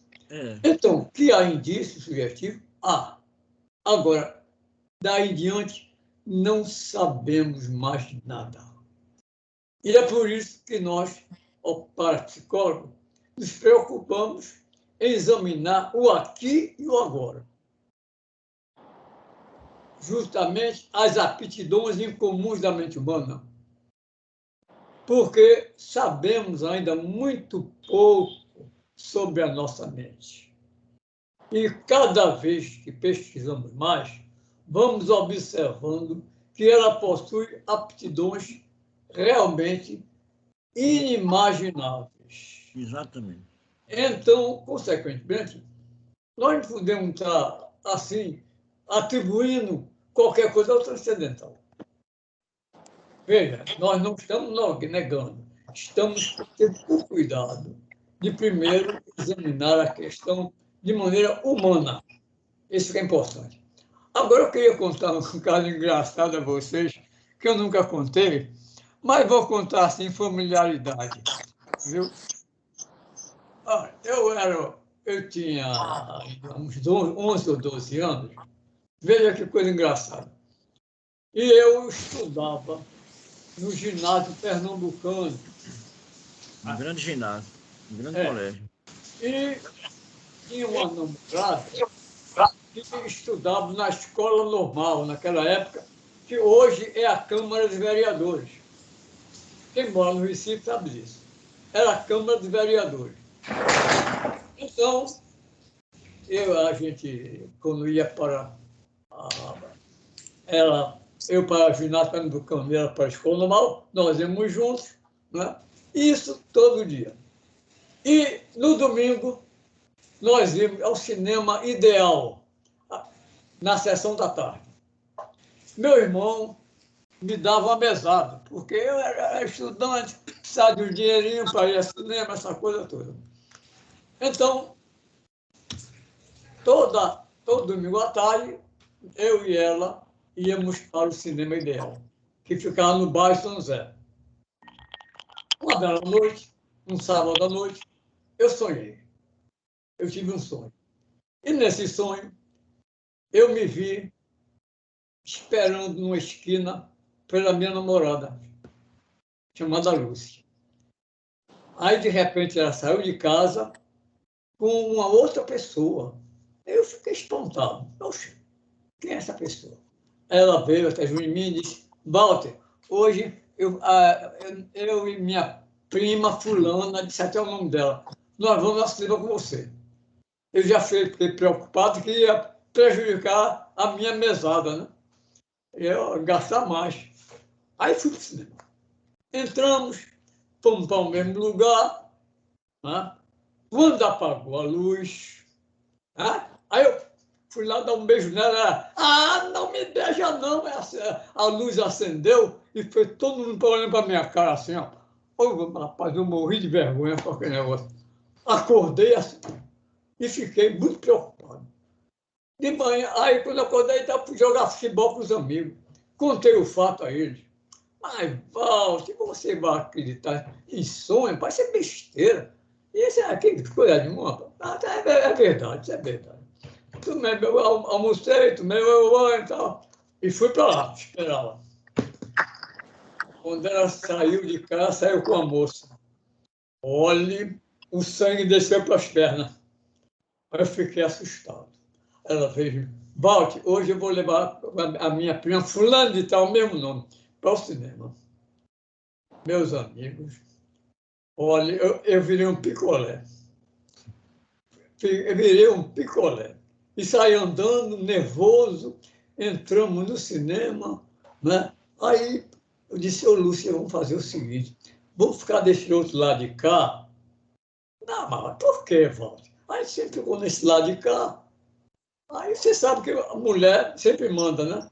Então, que há indício sugestivo? Há. Agora, daí em diante, não sabemos mais nada. E é por isso que nós, ao parapsicólogo, nos preocupamos em examinar o aqui e o agora. Justamente as aptidões incomuns da mente humana. Porque sabemos ainda muito pouco sobre a nossa mente. E cada vez que pesquisamos mais, vamos observando que ela possui aptidões realmente inimagináveis. Exatamente. Então, consequentemente, nós não podemos estar, assim, atribuindo qualquer coisa ao transcendental. Veja, nós não estamos negando, estamos tendo o cuidado de primeiro examinar a questão de maneira humana. Isso que é importante. Agora eu queria contar um caso engraçado a vocês, que eu nunca contei, mas vou contar assim, familiaridade. Viu? Eu tinha uns 11 ou 12 anos, veja que coisa engraçada. E eu estudava no ginásio pernambucano. Um grande ginásio, um grande colégio. E tinha uma namorada que estudava na escola normal, naquela época, que hoje é a Câmara dos Vereadores. Quem mora no Recife sabe disso. Era a Câmara dos Vereadores. Então, a gente, quando ia para eu para a ginásio pernambucano, ela para a escola normal, nós íamos juntos, né? Isso todo dia. E no domingo, nós íamos ao cinema Ideal. na sessão da tarde. Meu irmão me dava uma mesada, porque eu era estudante, precisava de um dinheirinho para ir ao cinema, essa coisa toda. Então, todo domingo à tarde, eu e ela íamos para o Cinema Ideal, que ficava no bairro São José. Uma bela noite, um sábado à noite, eu sonhei. Eu tive um sonho. E nesse sonho, eu me vi esperando numa esquina pela minha namorada, chamada Lúcia. Aí, de repente, ela saiu de casa com uma outra pessoa. Eu fiquei espantado. Oxe, quem é essa pessoa? Ela veio até junto de mim e disse: Walter, hoje eu e minha prima fulana, disse até o nome dela, nós vamos ao cinema com você. Eu já fiquei preocupado que ia prejudicar a minha mesada, né? Eu ia gastar mais. Aí fui para o cinema. Entramos, fomos para o mesmo lugar, né? Quando apagou a luz, né? Aí eu fui lá dar um beijo nela, ela, não me beija não, a luz acendeu e foi todo mundo olhando para a minha cara assim, ó. Oh, rapaz, eu morri de vergonha com aquele negócio. Acordei assim e fiquei muito preocupado. De manhã, aí quando eu acordei, fui jogar futebol com os amigos. Contei o fato a eles. Mas, Walter, você vai acreditar em sonho? Vai ser besteira. Isso é aquele coisa de uma. É verdade, isso é verdade. Eu almocei, tomei meu banho e tal. E fui para lá, esperar lá. Quando ela saiu de casa, saiu com a moça. Olhe, o sangue desceu para as pernas. Aí eu fiquei assustado. Ela veio, Walter, hoje eu vou levar a minha prima, fulano de tal, mesmo nome, para o cinema. Meus amigos, olha, eu virei um picolé. Eu virei um picolé. E saí andando, nervoso, entramos no cinema, né? Aí eu disse, ô Lúcia, vamos fazer o seguinte, vamos ficar desse outro lado de cá? Não, mas por quê, Walter? Aí sempre ficou nesse lado de cá. Aí você sabe que a mulher sempre manda, né?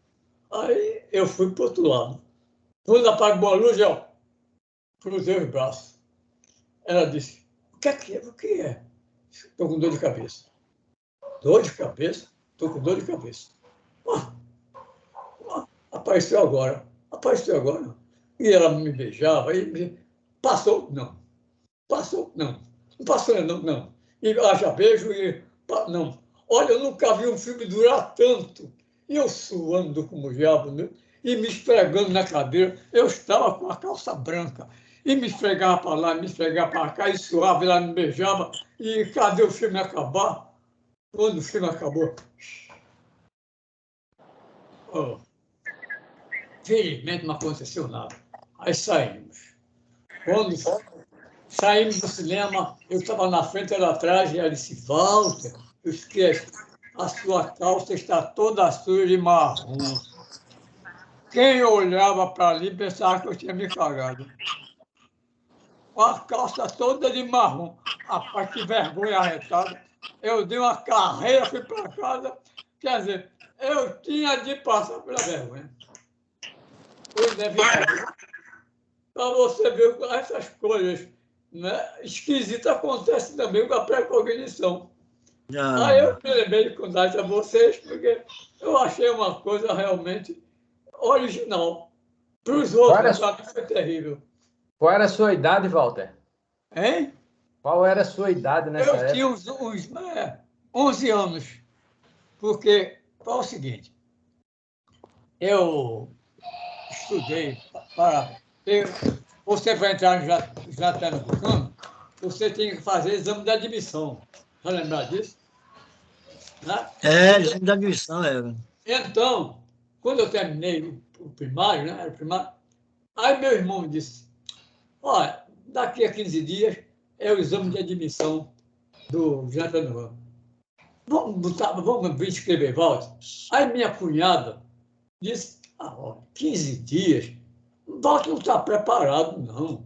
Aí eu fui para o outro lado. Quando apagou a luz, eu cruzei os braços. Ela disse, o que é? O que é? Estou com dor de cabeça. Dor de cabeça? Estou com dor de cabeça. Apareceu agora. Apareceu agora. E ela me beijava. E me... Passou? Não. Passou? Não. Não passou, não. Não. E haja beijo e... Não. Olha, eu nunca vi um filme durar tanto. E eu suando como o diabo, né? E me esfregando na cadeira. Eu estava com a calça branca. E me esfregava para lá, me esfregava para cá, e suava, ela me beijava. E cadê o filme acabar? Quando o filme acabou... Oh, felizmente não aconteceu nada. Aí saímos. Quando saímos do cinema, eu estava na frente, ela atrás, e ela disse, Walter, esquece, a sua calça está toda suja de marrom. Quem olhava para ali pensava que eu tinha me cagado. A calça toda de marrom. Rapaz, que vergonha arretada. Eu dei uma carreira, fui para casa. Quer dizer, eu tinha de passar pela vergonha. Eu devia... Para você ver essas coisas, né, esquisitas acontecem também com a pré-cognição. Aí eu me lembrei de contar isso a vocês, porque eu achei uma coisa realmente original. Para os outros, para mim foi terrível. Qual era a sua idade, Walter? Hein? Qual era a sua idade nessa época? Eu tinha uns 11 anos, porque foi o seguinte, eu estudei para... Você vai entrar no Pernambucano, você tem que fazer exame de admissão. Vai lembrar disso? Né? Exame de admissão era. Então, quando eu terminei o primário, né? Era primário, aí meu irmão me disse, olha, daqui a 15 dias é o exame de admissão do Pernambucano. Vamos vir escrever, Walter. Aí minha cunhada disse, 15 dias, o Walter não está preparado, não.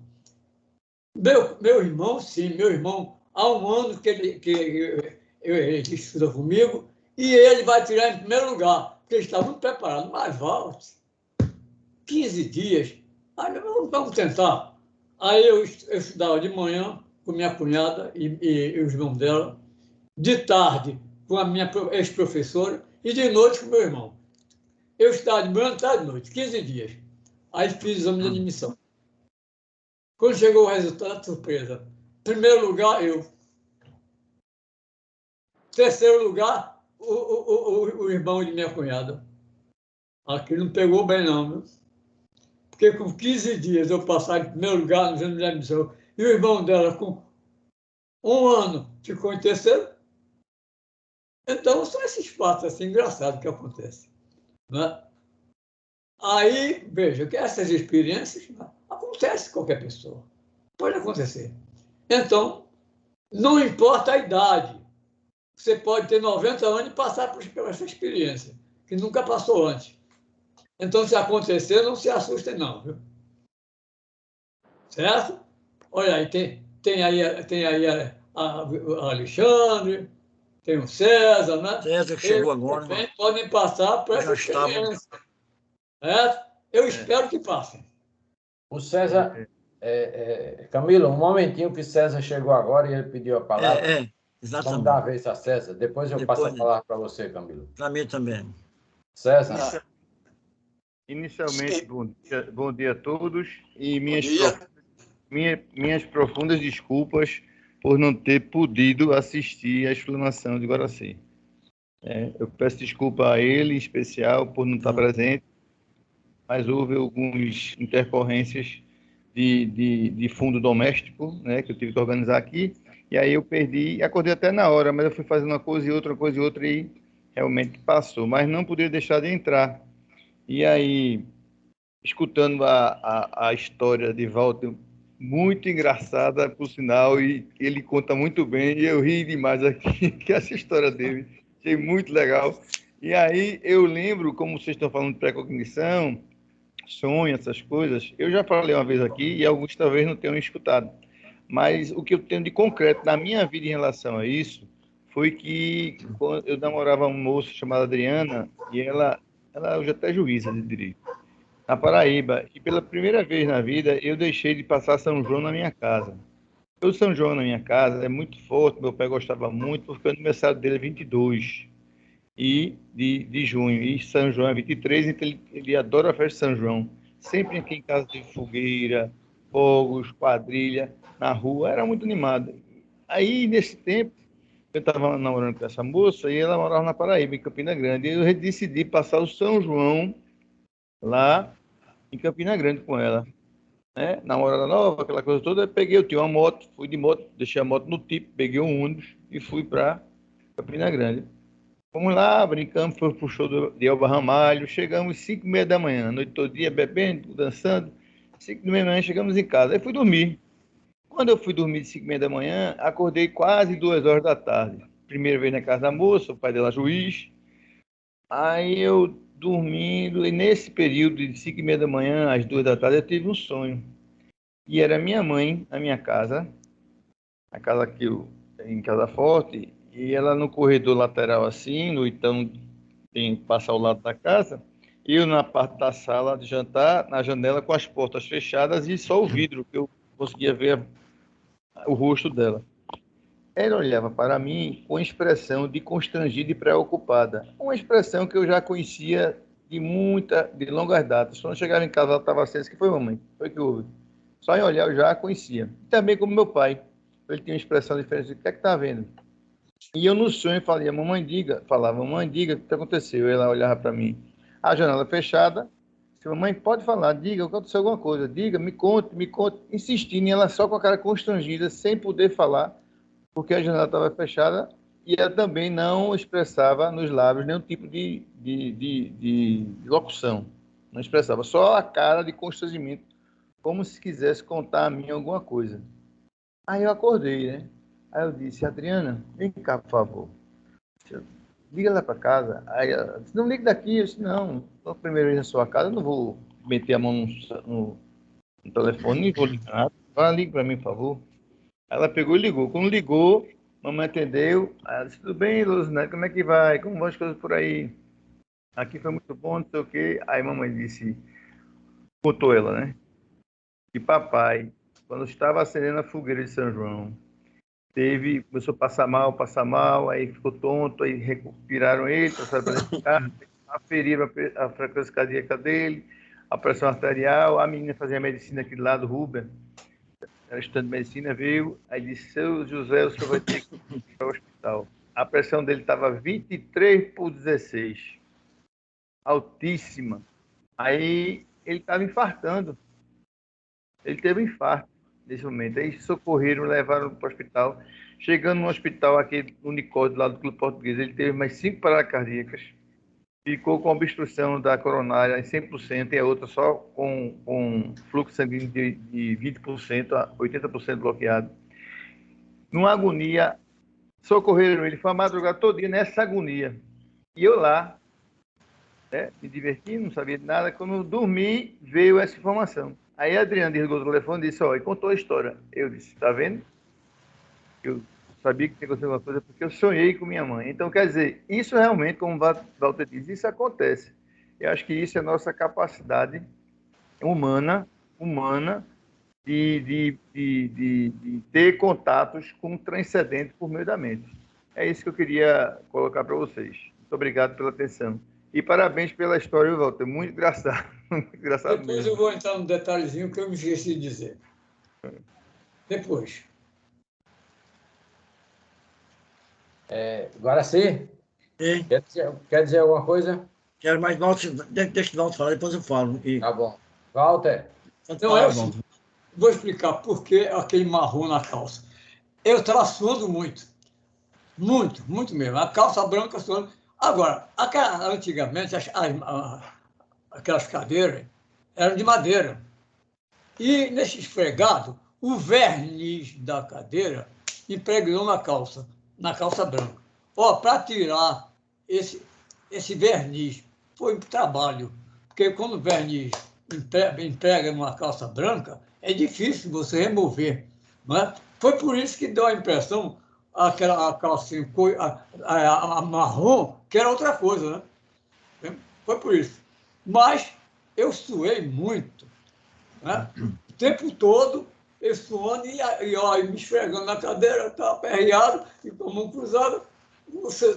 Meu irmão, sim, meu irmão, há um ano que ele estuda comigo e ele vai tirar em primeiro lugar, porque ele está muito preparado. Mas volte, 15 dias, aí vamos tentar. Aí eu estudava de manhã com minha cunhada e os irmãos dela, de tarde com a minha ex-professora e de noite com meu irmão. Eu estava de manhã, tarde e noite, 15 dias. Aí fiz exame de admissão. Quando chegou o resultado, surpresa. Primeiro lugar, eu. Terceiro lugar, o irmão de minha cunhada. Aqui não pegou bem, não, viu? Porque com 15 dias eu passar em primeiro lugar no exame de admissão e o irmão dela, com 1 ano, ficou em terceiro. Então, são esses fatos assim, engraçados que acontecem. Né? Aí, veja, que essas experiências, né, acontecem com qualquer pessoa. Pode acontecer. Então, não importa a idade. Você pode ter 90 anos e passar por essa experiência, que nunca passou antes. Então, se acontecer, não se assustem, não. Viu? Certo? Olha aí, tem aí a Alexandre, tem o César, né? César que chegou agora. Também podem passar por essa experiência. Certo? Eu espero que passem. O César, Camilo, um momentinho que César chegou agora e ele pediu a palavra. Exatamente. Vamos dar a vez a César. Depois eu passo a palavra para você, Camilo. Para mim também. César. Inicialmente, bom dia a todos e minhas profundas desculpas por não ter podido assistir a explanação de Guaraci. Eu peço desculpa a ele, em especial, por não estar presente, mas houve algumas intercorrências de fundo doméstico, né, que eu tive que organizar aqui, e aí eu perdi, acordei até na hora, mas eu fui fazendo uma coisa e outra, e realmente passou, mas não poderia deixar de entrar. E aí, escutando a história de Walter, muito engraçada, por sinal, e ele conta muito bem, e eu ri demais aqui, que essa história dele, achei muito legal. E aí, eu lembro, como vocês estão falando de pré-cognição, sonho, essas coisas, eu já falei uma vez aqui, e alguns talvez não tenham escutado, mas o que eu tenho de concreto na minha vida em relação a isso, foi que quando eu namorava uma moça chamada Adriana, e ela hoje até juíza de direito, na Paraíba. E pela primeira vez na vida, eu deixei de passar São João na minha casa. O São João na minha casa é muito forte, meu pai gostava muito, porque o aniversário dele é 22 de junho, e São João é 23, então ele adora a festa de São João. Sempre aqui em casa de fogueira, fogos, quadrilha, na rua, era muito animado. Aí, nesse tempo, eu estava namorando com essa moça e ela morava na Paraíba, em Campina Grande. E eu decidi passar o São João lá em Campina Grande com ela. Né? Namorada nova, aquela coisa toda. Eu tinha uma moto, fui de moto, deixei a moto no tipo, peguei um ônibus e fui para Campina Grande. Fomos lá, brincamos, fomos para o show de Elba Ramalho. Chegamos 5h30 da manhã, a noite todo dia, bebendo, dançando. 5h30 da manhã, chegamos em casa. Aí fui dormir. Quando eu fui dormir de 5h30 da manhã, acordei quase 2 horas da tarde. Primeira vez na casa da moça, o pai dela juiz. Aí eu dormindo, e nesse período de 5h30 da manhã às 2 da tarde, eu tive um sonho. E era minha mãe, na minha casa, a casa que eu em Casa Forte, e ela no corredor lateral assim, no então tem que passar ao lado da casa, eu na parte da sala de jantar, na janela com as portas fechadas e só o vidro, que eu conseguia ver o rosto dela. Ela olhava para mim com expressão de constrangida e preocupada. Uma expressão que eu já conhecia de longas datas. Quando eu chegava em casa, ela estava assim, que foi, mamãe? Foi que houve? Só em olhar eu já a conhecia. Também como meu pai. Ele tinha uma expressão diferente. O que é que está vendo? E eu no sonho falava, mamãe, diga o que aconteceu. Ela olhava para mim, a janela fechada. Mamãe, pode falar, diga, aconteceu alguma coisa. Diga, me conte. Insistindo, e ela só com a cara constrangida, sem poder falar, porque a janela estava fechada e ela também não expressava nos lábios nenhum tipo de locução. Não expressava, só a cara de constrangimento, como se quisesse contar a mim alguma coisa. Aí eu acordei, né? Aí eu disse, Adriana, vem cá, por favor. Liga lá para casa. Aí ela disse, não ligue daqui. Eu disse, não, estou a primeira vez na sua casa, eu não vou meter a mão no telefone, nem vou ligar nada. Vá, ligue para mim, por favor. Ela pegou e ligou. Quando ligou, Mamãe atendeu. Aí ela disse, tudo bem, Luzinete, como é que vai? Como vão as coisas por aí? Aqui foi muito bom, não sei o quê. Aí mamãe disse, contou ela, né? Que papai, quando estava acendendo a fogueira de São João, começou a passar mal, aí ficou tonto, aí tiraram ele, trouxeram para dentro de casa, aferiram a frequência cardíaca dele, a pressão arterial, a menina fazia medicina aqui do lado, Ruben, era estudante de medicina, veio, aí disse, seu José, o senhor vai ter que ir para o hospital. A pressão dele estava 23/16, altíssima. Aí ele estava infartando, ele teve um infarto nesse momento. Aí socorreram, levaram para o hospital. Chegando no hospital, aquele Unicórnio, lá do Clube Português, ele teve mais 5 paradas cardíacas. Ficou com obstrução da coronária em 100% e a outra só com fluxo sanguíneo de 20% a 80% bloqueado. Numa agonia, socorreram ele. Foi a madrugada todinha nessa agonia. E eu lá, né, me divertindo, não sabia de nada. Quando eu dormi, veio essa informação. Aí a Adriana desligou o telefone e disse, e contou a história. Eu disse, tá vendo? Eu sabia que tinha acontecido alguma coisa porque eu sonhei com minha mãe. Então, quer dizer, isso realmente, como o Walter diz, isso acontece. Eu acho que isso é a nossa capacidade humana de ter contatos com o transcendente por meio da mente. É isso que eu queria colocar para vocês. Muito obrigado pela atenção. E parabéns pela história, Walter. Muito engraçado. Muito engraçado Depois mesmo. eu vou entrar num detalhezinho que eu me esqueci de dizer. Depois. Guaraci, E quer dizer alguma coisa? quero mais Walter, deixa o Walter falar, depois eu falo. E, Tá bom. Walter, Então, vou explicar por que aquele marrom na calça. Eu estava suando muito. Muito, muito mesmo. A calça branca suando. Agora, antigamente, aquelas cadeiras eram de madeira. E nesse esfregado, o verniz da cadeira impregnou na calça branca. Para tirar esse verniz foi um trabalho, porque quando o verniz emprega numa calça branca, é difícil você remover. Não é? Foi por isso que deu a impressão, aquela calcinha a marrom, que era outra coisa. Né? Foi por isso. Mas eu suei muito. Né? O tempo todo, eu suando e me esfregando na cadeira, estava aperreado e com a mão cruzada.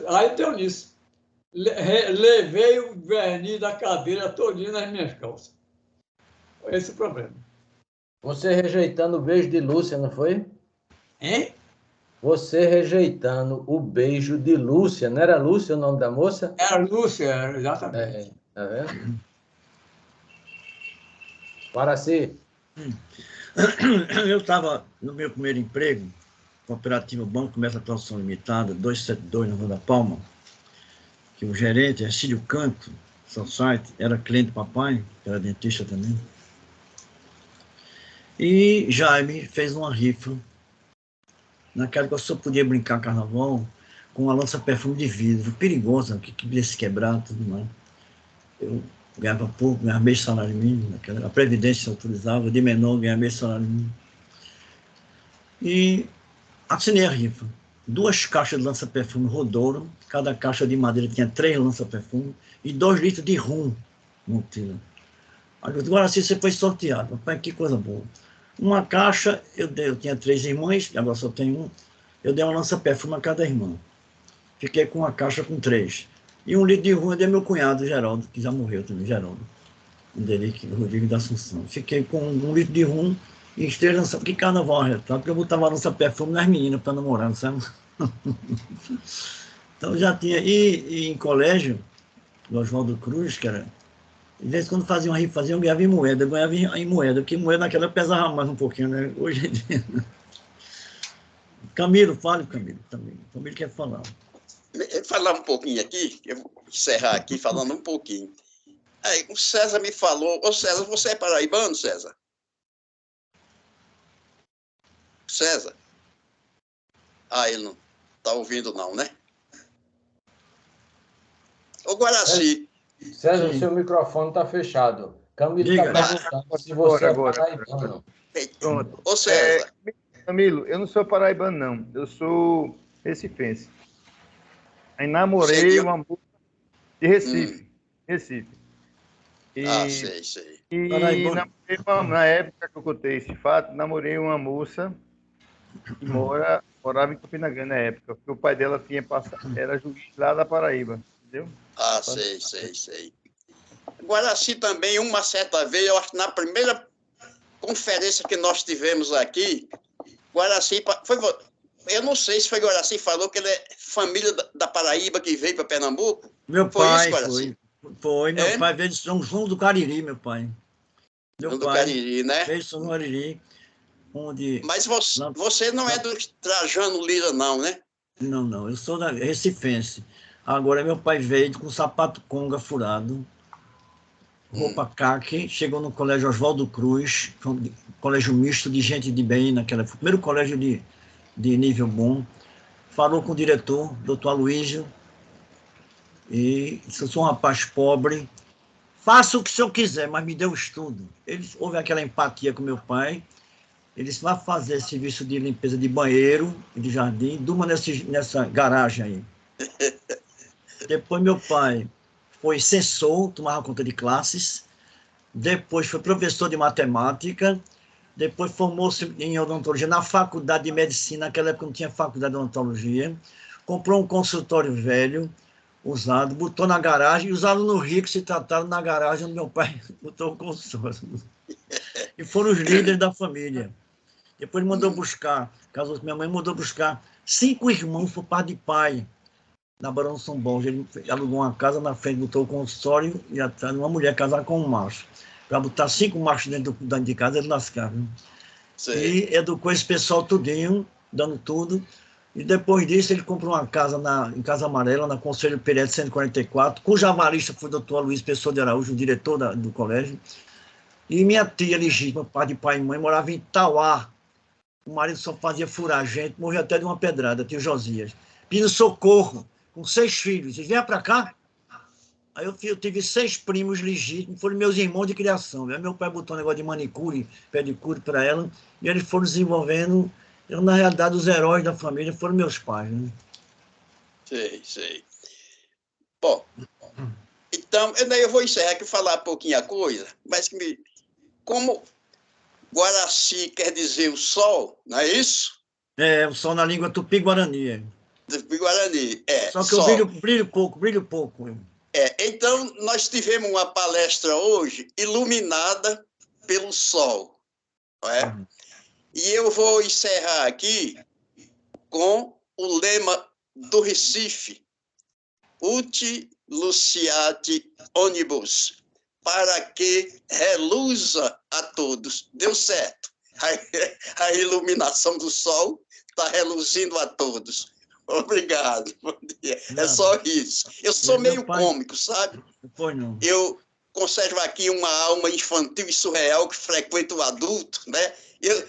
Aí deu nisso. Levei o verniz da cadeira todinha nas minhas calças. Esse é o problema. você rejeitando o beijo de Lúcia, não foi? Hein? Você rejeitando o beijo de Lúcia, não era Lúcia o nome da moça? Era Lúcia, exatamente. Tá vendo? Guaraci. Eu estava no meu primeiro emprego, Cooperativa Banco Comércio Atuação Limitada, 272, na Rua da Palma, que o gerente, Ercílio Canto, Society, era cliente do papai, que era dentista também. E Jaime fez uma rifa, naquela que eu só podia brincar carnaval, com uma lança-perfume de vidro, perigosa, que podia se quebrar, tudo mais. Eu ganhava pouco, ganhava meio salário mínimo, a Previdência autorizava, de menor ganhava meio salário mínimo. E assinei a rifa. 2 caixas de lança-perfume Rodoro, cada caixa de madeira tinha 3 lança-perfume e 2 litros de rum. Agora assim você foi sorteado. Papai, que coisa boa. Uma caixa, eu tinha 3 irmãs, agora só tenho um, eu dei uma lança-perfume a cada irmã. Fiquei com uma caixa com 3. E 1 litro de rum eu dei meu cunhado, Geraldo, que já morreu também, Geraldo. Rodrigo da Assunção. Fiquei com 1 litro de rum e 3 lança, que carnaval arretado, porque eu botava lança-perfume nas meninas para namorar, não sabe? Então já tinha, e em colégio, do Oswaldo Cruz, que era, de vez em quando faziam uma rifa, eu ganhava em moeda, porque moeda naquela pesava mais um pouquinho, né? Hoje em dia. Camilo, fale, Camilo, também. Camilo quer falar. Falar um pouquinho aqui, eu vou encerrar aqui falando um pouquinho. Aí, o César me falou, ô César, você é paraibano, César? César? Ele não está ouvindo não, né? Ô Guaraci. César, o seu microfone está fechado. Camilo está perguntando se você é paraibano. Ô César. Camilo, eu não sou paraibano, não. Eu recifense. Aí namorei uma moça de Recife. Recife. Sei. E na época que eu contei esse fato, namorei uma moça que morava em Campina Grande na época, porque o pai dela era juiz lá da Paraíba, entendeu? Sei. Guaraci também, uma certa vez, eu acho que na primeira conferência que nós tivemos aqui, Guaraci, eu não sei se foi Guaraci, falou que ele é família da Paraíba que veio para Pernambuco. Meu foi pai, isso, Guaraci? Foi. Meu pai veio de São João do Cariri, meu pai. Meu pai Cariri, né? Veio de São João do Cariri, onde... Mas você não é do Trajano Lira, não, né? Não, eu sou da recifense. Agora, meu pai veio com sapato conga furado, roupa caque, chegou no colégio Oswaldo Cruz, colégio misto de gente de bem, primeiro colégio de nível bom. Falou com o diretor, doutor Aloysio, e disse: eu sou um rapaz pobre, faça o que o senhor quiser, mas me dê o estudo. Houve aquela empatia com meu pai. Ele disse: vai fazer serviço de limpeza de banheiro e de jardim, durma nessa garagem aí. Depois meu pai foi censor, tomava conta de classes. Depois foi professor de matemática. Depois formou-se em odontologia na faculdade de medicina. Naquela época não tinha faculdade de odontologia. Comprou um consultório velho, usado, botou na garagem. E os alunos ricos se trataram na garagem onde meu pai botou o consultório. E foram os líderes da família. Depois mandou buscar, casou com minha mãe, mandou buscar 5 irmãos por par de pai, na Barão de São Borja. Ele alugou uma casa na frente, botou o consultório e atrás uma mulher casar com um macho. Para botar 5 machos dentro de casa, ele lascava. E educou esse pessoal tudinho, dando tudo. E depois disso, ele comprou uma casa em Casa Amarela, na Conselho Pereira 144, cuja amarista foi o doutor Luiz Pessoa de Araújo, o diretor do colégio. E minha tia legítima, pai de pai e mãe, morava em Itauá. O marido só fazia furar a gente, morreu até de uma pedrada, tio Josias. Pedindo socorro, com 6 filhos. Vocês vêm para cá? Aí eu tive 6 primos legítimos, foram meus irmãos de criação. Aí meu pai botou um negócio de manicure, pedicure para ela, e eles foram desenvolvendo. Na realidade, os heróis da família foram meus pais. Né? Sei. Bom, então, eu vou encerrar aqui e falar um pouquinho a coisa, mas como Guaraci quer dizer o sol, não é isso? O sol na língua tupi-guarani. Tupi-guarani, Só que eu brilho pouco. Então, nós tivemos uma palestra hoje iluminada pelo sol, não é? E eu vou encerrar aqui com o lema do Recife, Uti Luciate Onibus, para que reluza a todos. Deu certo. A iluminação do sol está reluzindo a todos. Obrigado. Bom dia. É só isso. Eu sou meio cômico, sabe? Pois não. Eu conservo aqui uma alma infantil e surreal que frequenta o adulto, né?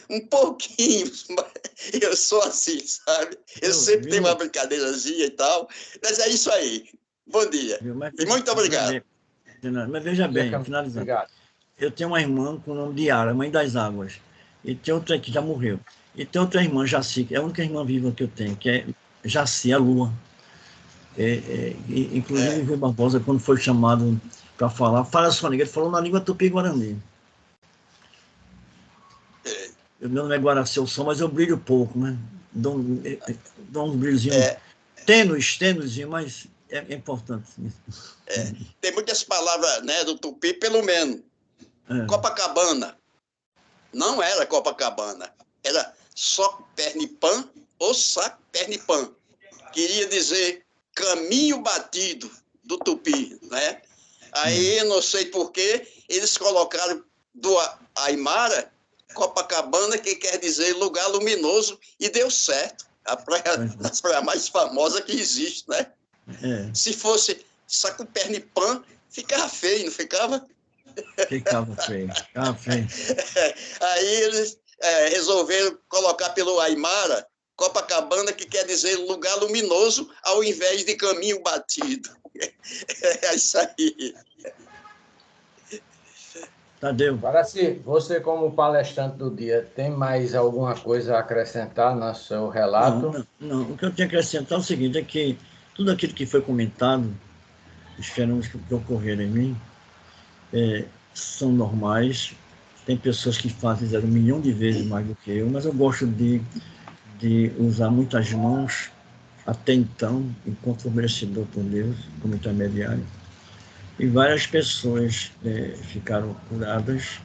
Um pouquinho, mas eu sou assim, sabe? Eu sempre tenho uma brincadeirazinha e tal. Mas é isso aí. Bom dia. E muito obrigado. Mas veja bem, finalizando. Obrigado. Eu tenho uma irmã com o nome de Yara, Mãe das Águas. E tem outra que já morreu. E tem outra irmã, Jaci, que é a única irmã viva que eu tenho, que é Jaci, a Lua. Inclusive, o Rui Barbosa, quando foi chamado para falar, fala sua língua, ele falou na língua tupi-guarani. Meu nome é Guaraci, eu sou, mas eu brilho pouco, né? Dou um brilhozinho tênuezinho, mas é importante. Tem muitas palavras, né, do tupi, pelo menos. Copacabana. Não era Copacabana. Era Sopernipã ou Sapernipã. Queria dizer caminho batido do tupi, né? Aí, não sei por que, eles colocaram do Aimara Copacabana, que quer dizer lugar luminoso, e deu certo. A praia mais famosa que existe, né? Se fosse Sapernipã, ficava feio, não ficava? Ficava feio. Aí eles resolveram colocar pelo Aimara Copacabana, que quer dizer lugar luminoso, ao invés de caminho batido. É isso aí. Tadeu. Guaraci, você como palestrante do dia, tem mais alguma coisa a acrescentar no seu relato? Não. O que eu tenho que acrescentar é o seguinte, é que tudo aquilo que foi comentado, os fenômenos que ocorreram em mim, são normais. Tem pessoas que fazem 1 milhão de vezes mais do que eu, mas eu gosto de usar muitas mãos até então, enquanto for merecedor por Deus, como intermediário. E várias pessoas ficaram curadas.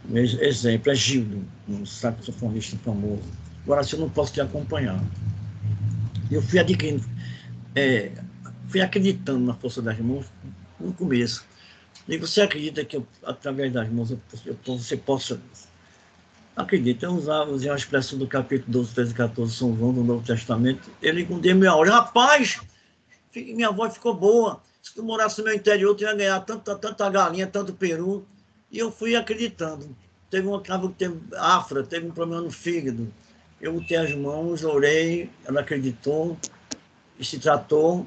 Um exemplo é Gildo, um saxofonista famoso. Agora, se eu não posso te acompanhar. Eu fui adquirindo, fui acreditando na força das mãos no começo. E você acredita que através das mãos você possa... Acredita, eu usei a expressão do capítulo 12, 13 e 14 São João do Novo Testamento. Ele com Deus me olha, rapaz, minha voz ficou boa. Se tu morasse no meu interior, tu ia ganhar tanta galinha, tanto peru. E eu fui acreditando. Teve uma cava que teve afra, teve um problema no fígado. Eu botei as mãos, orei, ela acreditou, e se tratou,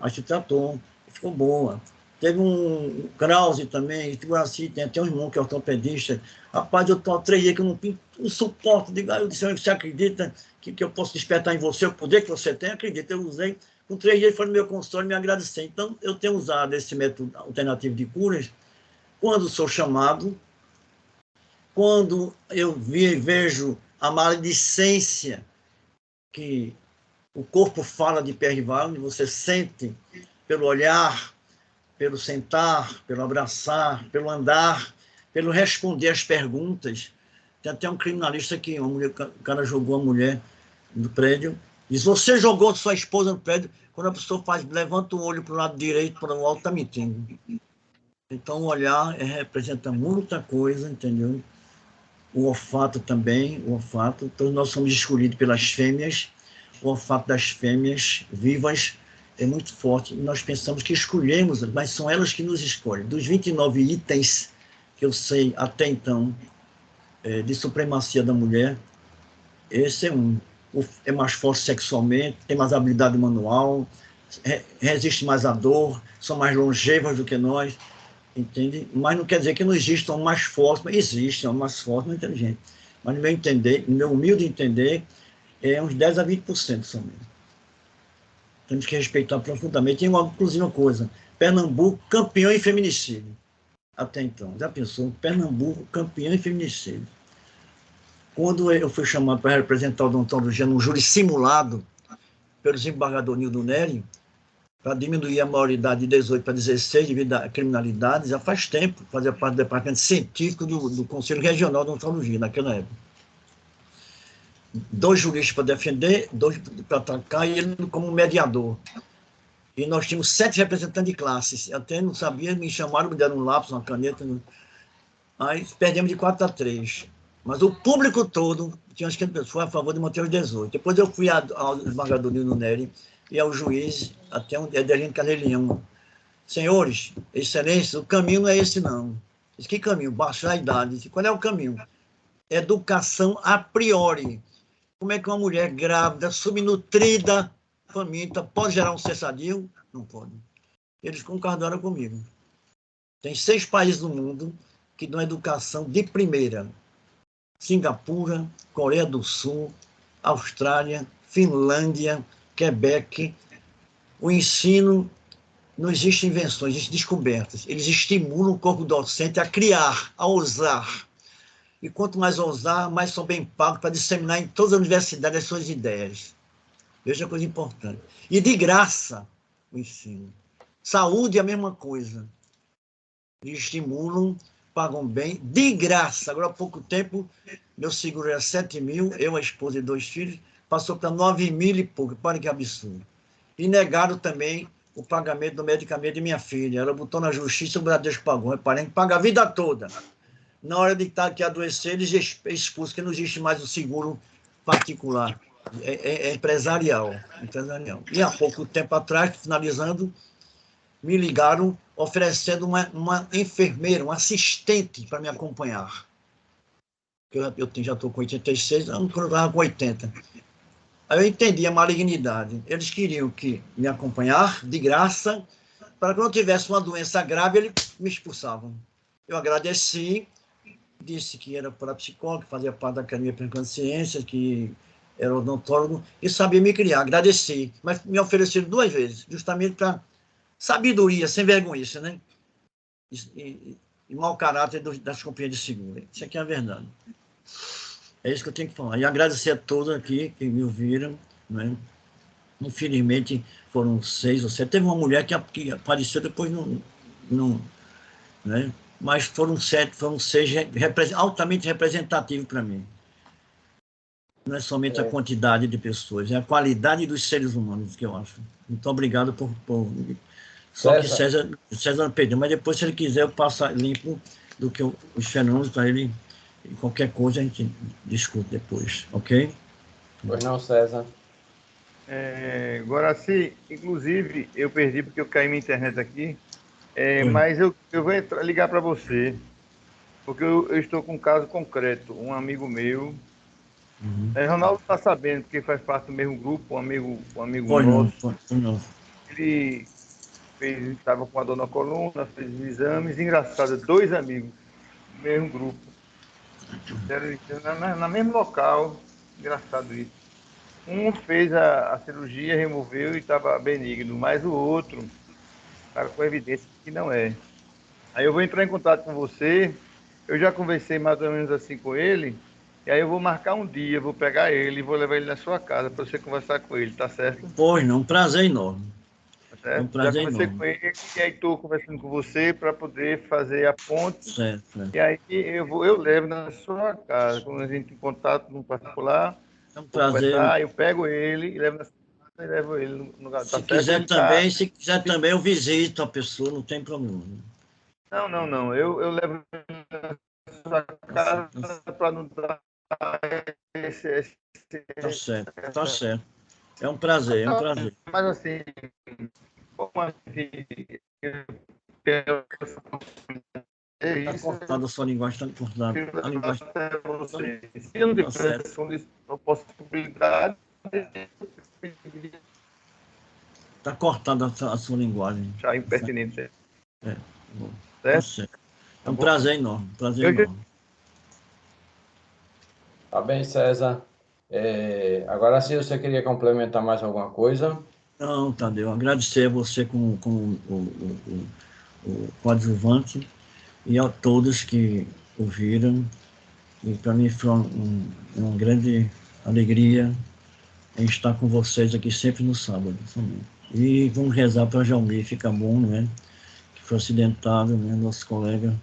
ficou boa. Teve um Krause também, assim, tem até um irmão que é ortopedista. Rapaz, eu estou há 3 dias que eu não suporto. Eu disse, você acredita que eu posso despertar em você o poder que você tem? Acredita, eu usei. Com 3 dias ele foi no meu consultório me agradecer. Então, eu tenho usado esse método alternativo de curas quando sou chamado, quando eu vejo a maledicência que o corpo fala de Perrival, onde você sente pelo olhar, pelo sentar, pelo abraçar, pelo andar, pelo responder às perguntas. Tem até um criminalista que o cara jogou a mulher no prédio, diz, você jogou sua esposa no prédio, quando a pessoa levanta o olho para o lado direito, para o alto, está mentindo. Então, o olhar representa muita coisa, entendeu? O olfato também, todos nós somos escolhidos pelas fêmeas, o olfato das fêmeas vivas é muito forte, e nós pensamos que escolhemos, mas são elas que nos escolhem. Dos 29 itens que eu sei até então de supremacia da mulher, esse é um. É mais forte sexualmente, tem mais habilidade manual, resiste mais à dor, são mais longevas do que nós, entende? Mas não quer dizer que não existam mais fortes, mas existem mais fortes, mais inteligentes. Mas no meu entender, no meu humilde entender, é uns 10 a 20% somente. Temos que respeitar profundamente. E, inclusive, uma coisa, Pernambuco, campeão em feminicídio. Até então, já pensou? Pernambuco, campeão em feminicídio. Quando eu fui chamado para representar a odontologia num júri simulado pelo desembargador Nildo Neri, para diminuir a maioridade de 18 para 16 devido à criminalidade, já faz tempo, fazia parte do departamento científico do Conselho Regional de Odontologia, naquela época. 2 juristas para defender, 2 para atacar, e ele como mediador. E nós tínhamos 7 representantes de classes. Até não sabia, me chamaram, me deram um lápis, uma caneta. Aí perdemos de 4-3. Mas o público todo, tinha acho que foi a favor de manter os 18. Depois eu fui ao desembargador Nildo Neri e ao juiz, até um Edelino Carnelião. Senhores, excelência, o caminho não é esse, não. Diz, que caminho? Baixar a idade. Diz, qual é o caminho? Educação a priori. Como é que uma mulher grávida, subnutrida, faminta, pode gerar um ser sadio? Não pode. Eles concordaram comigo. Tem 6 países no mundo que dão educação de primeira. Singapura, Coreia do Sul, Austrália, Finlândia, Quebec. O ensino, não existe invenções, existem descobertas. Eles estimulam o corpo docente a criar, a ousar. E quanto mais ousar, mais são bem pagos para disseminar em todas as universidades as suas ideias. Veja a coisa importante. E de graça o ensino. Saúde é a mesma coisa. Eles estimulam, pagam bem, de graça. Agora, há pouco tempo, meu seguro era 7 mil, eu, a esposa e 2 filhos, passou para 9 mil e pouco. Olha que absurdo. E negaram também o pagamento do medicamento de minha filha. Ela botou na justiça, o Bradesco pagou. Reparem, paga a vida toda. Na hora de estar aqui adoecer, eles expulsam, que não existe mais o seguro particular. É empresarial. E há pouco tempo atrás, finalizando, me ligaram oferecendo uma enfermeira, um assistente para me acompanhar. Eu já estou com 86 anos, quando eu estava com 80. Aí eu entendi a malignidade. Eles queriam que me acompanhar de graça, para que eu não tivesse uma doença grave, eles me expulsavam. Eu agradeci, disse que era parapsicólogo, que fazia parte da Academia Americana de Ciências, que era odontólogo, e sabia me criar. Agradeci, mas me ofereceram 2 vezes, justamente para sabedoria, sem vergonha, né? E mau caráter das companhias de seguro. Isso aqui é a verdade. É isso que eu tenho que falar. E agradecer a todos aqui que me ouviram, né? Infelizmente, foram 6 ou 7. Teve uma mulher que apareceu, depois não, né? Mas foram 7, foram 6 altamente representativos para mim. Não é somente a quantidade de pessoas, é a qualidade dos seres humanos que eu acho. Muito obrigado por só que César não perdeu, mas depois, se ele quiser, eu passo limpo do que os fenômenos para ele. E qualquer coisa a gente discute depois, ok? Pois não, César. Guaraci, inclusive, eu perdi porque eu caí minha internet aqui, mas eu vou ligar para você, porque eu estou com um caso concreto. Um amigo meu, Ronaldo está sabendo, porque faz parte do mesmo grupo, um amigo nosso. Não. Ele estava com a dor na coluna, fez exames, engraçado, 2 amigos do mesmo grupo, na mesmo local, engraçado isso. Um fez a cirurgia, removeu e estava benigno, mas o outro está com evidência que não é. Aí eu vou entrar em contato com você, eu já conversei mais ou menos assim com ele, e aí eu vou marcar um dia, vou pegar ele e vou levar ele na sua casa para você conversar com ele, tá certo? Pois não, um prazer enorme. Tá certo? Um prazer já conversei enorme. com ele e aí estou conversando com você para poder fazer a ponte. Certo. E aí eu levo na sua casa, quando a gente em contato no particular, É um prazer. eu pego ele e levo na sua casa e levo ele no lugar. Se quiser também, eu visito a pessoa, não tem problema. Não. Eu levo na sua casa para não dar esse... Tá certo. É um prazer. Mas assim, como assim, Está cortada a sua linguagem, está cortada. A linguagem. Se eu não tiver possibilidade... Está cortada a sua linguagem. Já impertinente. Tá certo. É um prazer enorme. Tá bem, César. Agora, se você queria complementar mais alguma coisa? Não, Tadeu. Agradecer a você como o coadjuvante e a todos que ouviram. E para mim foi uma grande alegria em estar com vocês aqui sempre no sábado. E vamos rezar para Jalmir, fica bom, né? Que foi acidentado, né? Nosso colega.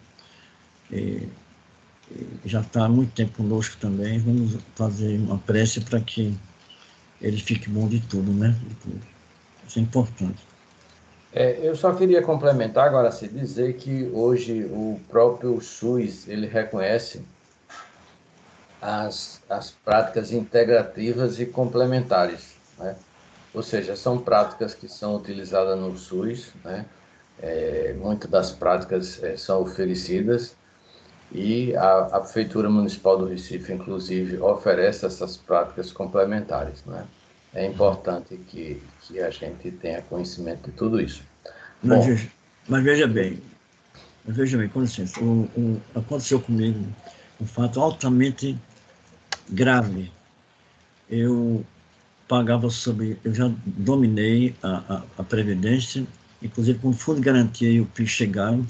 Já está há muito tempo conosco também. Vamos fazer uma prece para que ele fique bom de tudo, né? Isso é importante. Eu só queria complementar agora, se dizer que hoje o próprio SUS, ele reconhece as práticas integrativas e complementares, né? Ou seja, são práticas que são utilizadas no SUS, né? Muitas das práticas são oferecidas e a Prefeitura Municipal do Recife, inclusive, oferece essas práticas complementares, né? É importante que a gente tenha conhecimento de tudo isso. Mas veja bem, com licença, aconteceu comigo um fato altamente grave. Eu já dominei a Previdência, inclusive com o Fundo de Garantia e o PIS chegaram,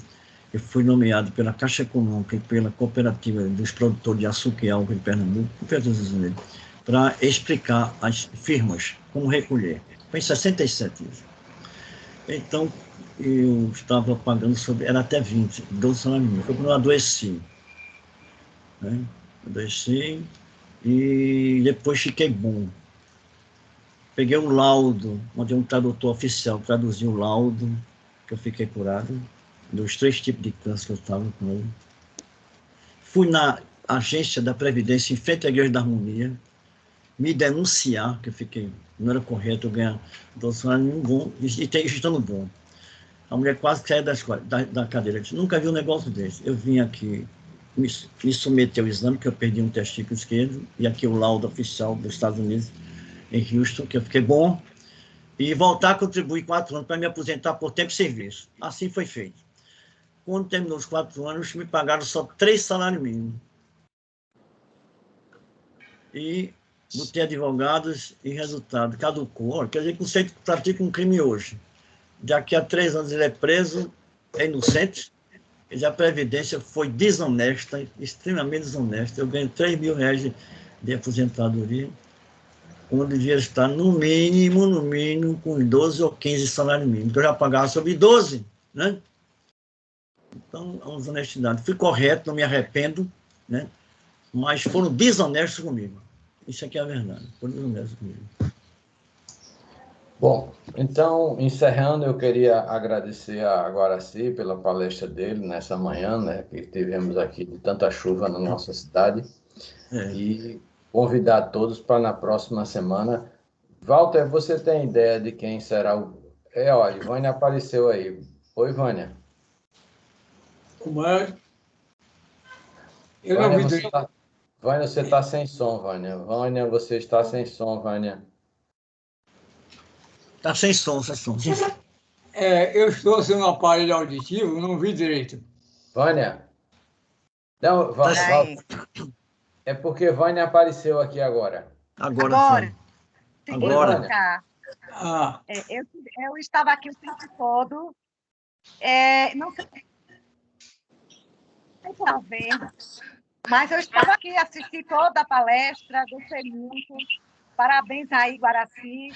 eu fui nomeado pela Caixa Econômica e pela Cooperativa dos Produtores de Açúcar e Álcool de Pernambuco, para explicar às firmas como recolher. Foi em 67 isso. Então, eu estava pagando era até 20, 12 salários mínimos. Foi quando eu adoeci. Né? Adoeci e depois fiquei bom. Peguei um laudo, mandei um tradutor oficial, traduziu o laudo, que eu fiquei curado, dos 3 tipos de câncer que eu estava com ele. Fui na agência da Previdência, em frente à Igreja da Harmonia, me denunciar, que eu fiquei, não era correto eu ganhar 12 salários mínimos bom, e estando bom. A mulher quase saiu da cadeira. Eu disse, nunca vi um negócio desse. Eu vim aqui me submeter ao exame, que eu perdi um testículo esquerdo, e aqui o laudo oficial dos Estados Unidos, em Houston, que eu fiquei bom, e voltar a contribuir 4 anos para me aposentar por tempo de serviço. Assim foi feito. Quando terminou os 4 anos, me pagaram só 3 salários mínimos. E botei advogados e resultado. Caducou. Quer dizer que você pratica um crime hoje. Daqui a 3 anos ele é preso, é inocente. E a Previdência foi desonesta, extremamente desonesta. Eu ganho 3 mil reais de aposentadoria, quando devia estar no mínimo, com 12 ou 15 salários mínimos. Eu já pagava sobre 12, né? Então, a desonestidade. Fui correto, não me arrependo, né? Mas foram desonestos comigo. Isso aqui é a verdade. Foram desonestos comigo. Bom, então, encerrando, eu queria agradecer a Guaraci pela palestra dele nessa manhã, né, que tivemos aqui de tanta chuva na nossa cidade, e convidar todos para na próxima semana. Walter, você tem ideia de quem será o... Olha, Vânia apareceu aí. Oi, Vânia. Como é? Eu Vânia, não vi Vânia, você está sem som, Vânia. Vânia, você está sem som, Vânia. Está sem som, sem som. eu estou sem um aparelho auditivo, não vi direito. Vânia? Não, é porque Vânia apareceu aqui agora. Agora. Agora. Eu estava aqui o tempo todo. Não sei se está vendo, mas eu estava aqui, assisti toda a palestra, gostei muito. Parabéns aí, Guaraci,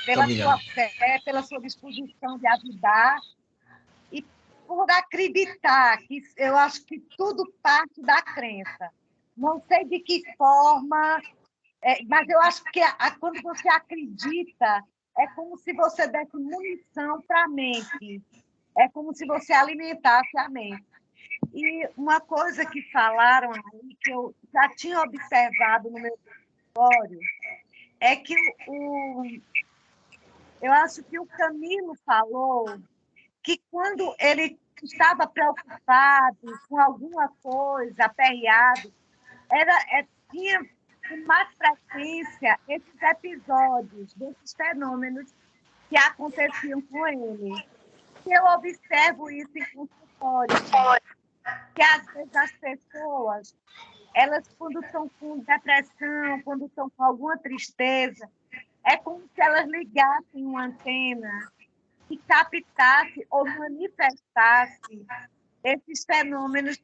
pela sua fé, pela sua disposição de ajudar e por acreditar, que eu acho que tudo parte da crença. Não sei de que forma, mas eu acho que quando você acredita, é como se você desse munição para a mente, é como se você alimentasse a mente. E uma coisa que falaram aí, que eu já tinha observado no meu escritório, é que eu acho que o Camilo falou que quando ele estava preocupado com alguma coisa, aperreado, tinha com mais frequência esses episódios, desses fenômenos que aconteciam com ele. Eu observo isso em consultório, que às vezes as pessoas, elas quando estão com depressão, quando estão com alguma tristeza, é como se elas ligassem uma antena que captasse ou manifestasse esses fenômenos,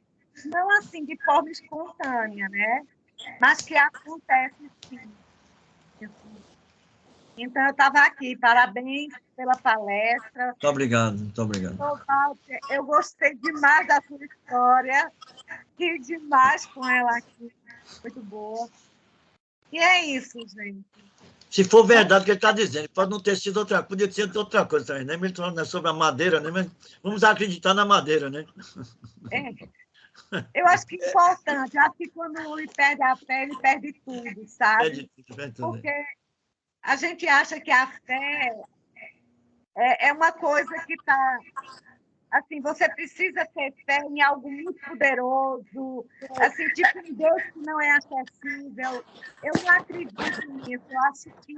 não assim de forma espontânea, né? Mas que acontece sim. Então, eu estava aqui. Parabéns pela palestra. Muito obrigado, muito obrigado. Walter, eu gostei demais da sua história, ri demais com ela aqui. Muito boa. E é isso, gente. Se for verdade o que ele está dizendo, pode não ter sido outra coisa, podia ter sido outra coisa também, né? Ele falando sobre a madeira, né? Mas vamos acreditar na madeira, né? Eu acho que é importante. Eu acho que quando ele perde a fé, ele perde tudo, sabe? Perde tudo. Porque a gente acha que a fé é uma coisa que está... Assim, você precisa ter fé em algo muito poderoso, assim, tipo um Deus que não é acessível. Eu não acredito nisso. Eu acho que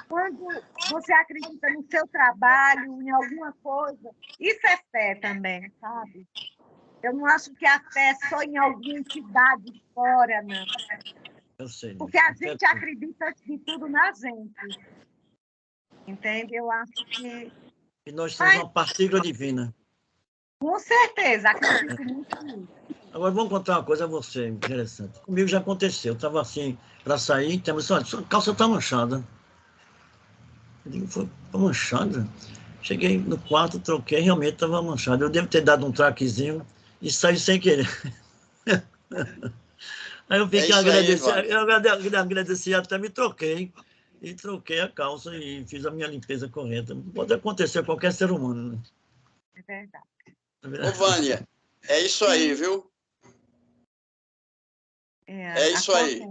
quando você acredita no seu trabalho, em alguma coisa, isso é fé também, sabe? Eu não acho que a fé é só em alguma entidade fora, não. Eu sei. Porque a gente acredita de tudo na gente. Entende? Eu acho que... E nós somos uma partícula divina. Com certeza, acredito muito nisso. Agora, vamos contar uma coisa a você, interessante. Comigo já aconteceu. Eu estava assim, para sair, sua calça está manchada. Eu digo, foi manchada? Cheguei no quarto, troquei, realmente estava manchada. Eu devo ter dado um traquezinho e saí sem querer. Aí eu fiquei agradeci, até me troquei. E troquei a calça e fiz a minha limpeza correta. Pode acontecer a qualquer ser humano, né? É verdade. Ô, Vânia, é isso aí, viu? É isso aí.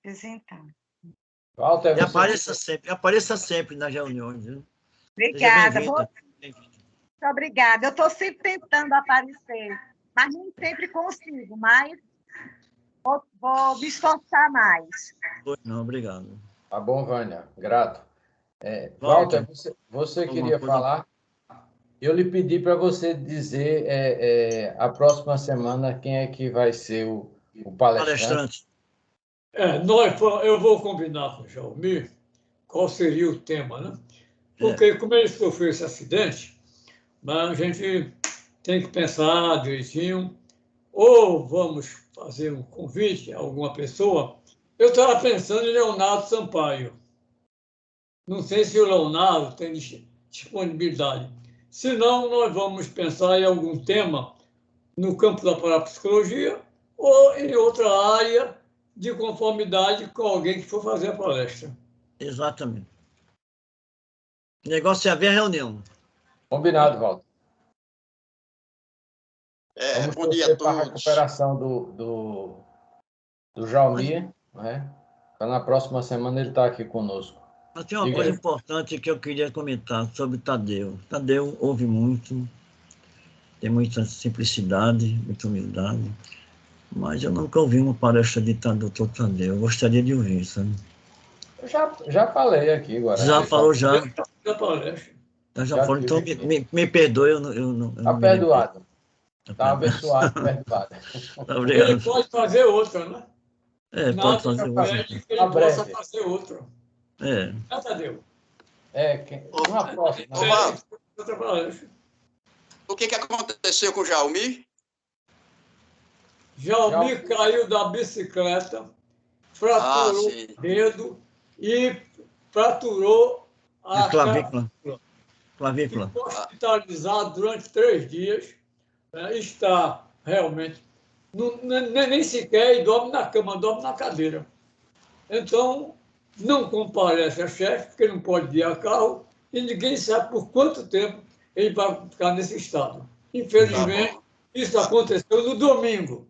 Então. Walter, E apareça sempre nas reuniões, viu? Obrigada. Muito obrigada. Eu estou sempre tentando aparecer, mas nem sempre consigo, mas vou me esforçar mais. Não, obrigado. Tá bom, Vânia. Grato. Walter, você queria falar? Eu lhe pedi para você dizer a próxima semana quem é que vai ser o palestrante. Eu vou combinar com o Jaumir qual seria o tema, né? Porque, como ele sofreu esse acidente, mas a gente tem que pensar direitinho, ou vamos fazer um convite a alguma pessoa. Eu estava pensando em Leonardo Sampaio. Não sei se o Leonardo tem disponibilidade. Se não, nós vamos pensar em algum tema no campo da parapsicologia ou em outra área de conformidade com alguém que for fazer a palestra. Exatamente. O negócio é haver reunião. Combinado, Walter. Vamos Bom dia a torcer para a todos. recuperação do Jaumir, né? Para na próxima semana ele estar aqui conosco. Mas tem uma coisa importante que eu queria comentar sobre Tadeu. Tadeu ouve muito, tem muita simplicidade, muita humildade, mas eu nunca ouvi uma palestra de Dr. Tadeu. Eu gostaria de ouvir, sabe? Eu já falei aqui agora. Já falou, já. Da palestra. Já falou, então me perdoe, eu não Está me perdoado. Está Está abençoado, perdoado. Obrigado. Ele pode fazer outra, né? Pode fazer outra. Que ele possa fazer outra. Tadeu. Uma próxima. Outra palestra. O que aconteceu com o Jaumir? Jaumir caiu da bicicleta, fraturou o dedo e fraturou a clavícula. Ficou hospitalizado durante 3 dias. Está realmente... nem sequer dorme na cama, dorme na cadeira. Então, não comparece a chefe, porque não pode guiar carro, e ninguém sabe por quanto tempo ele vai ficar nesse estado. Infelizmente, isso aconteceu no domingo.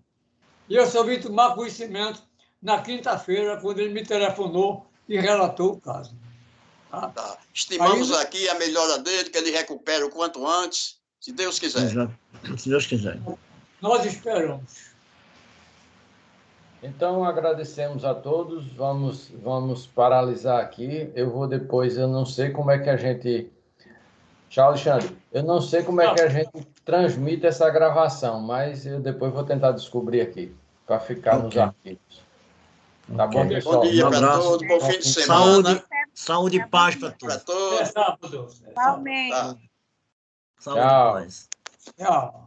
E eu só vim tomar conhecimento na quinta-feira, quando ele me telefonou e relatou o caso. Tá. Estimamos aqui a melhora dele, que ele recupere o quanto antes, se Deus quiser. Se Deus quiser. Nós esperamos. Então, agradecemos a todos. Vamos paralisar aqui. Eu vou depois, eu não sei como é que a gente... Tchau, Alexandre. Eu não sei como é que a gente transmite essa gravação, mas eu depois vou tentar descobrir aqui, para ficar nos arquivos. Tá bom, pessoal? Bom dia para todos, bom fim de semana. Saúde e paz para todos. Igualmente. Saúde e paz. Tchau.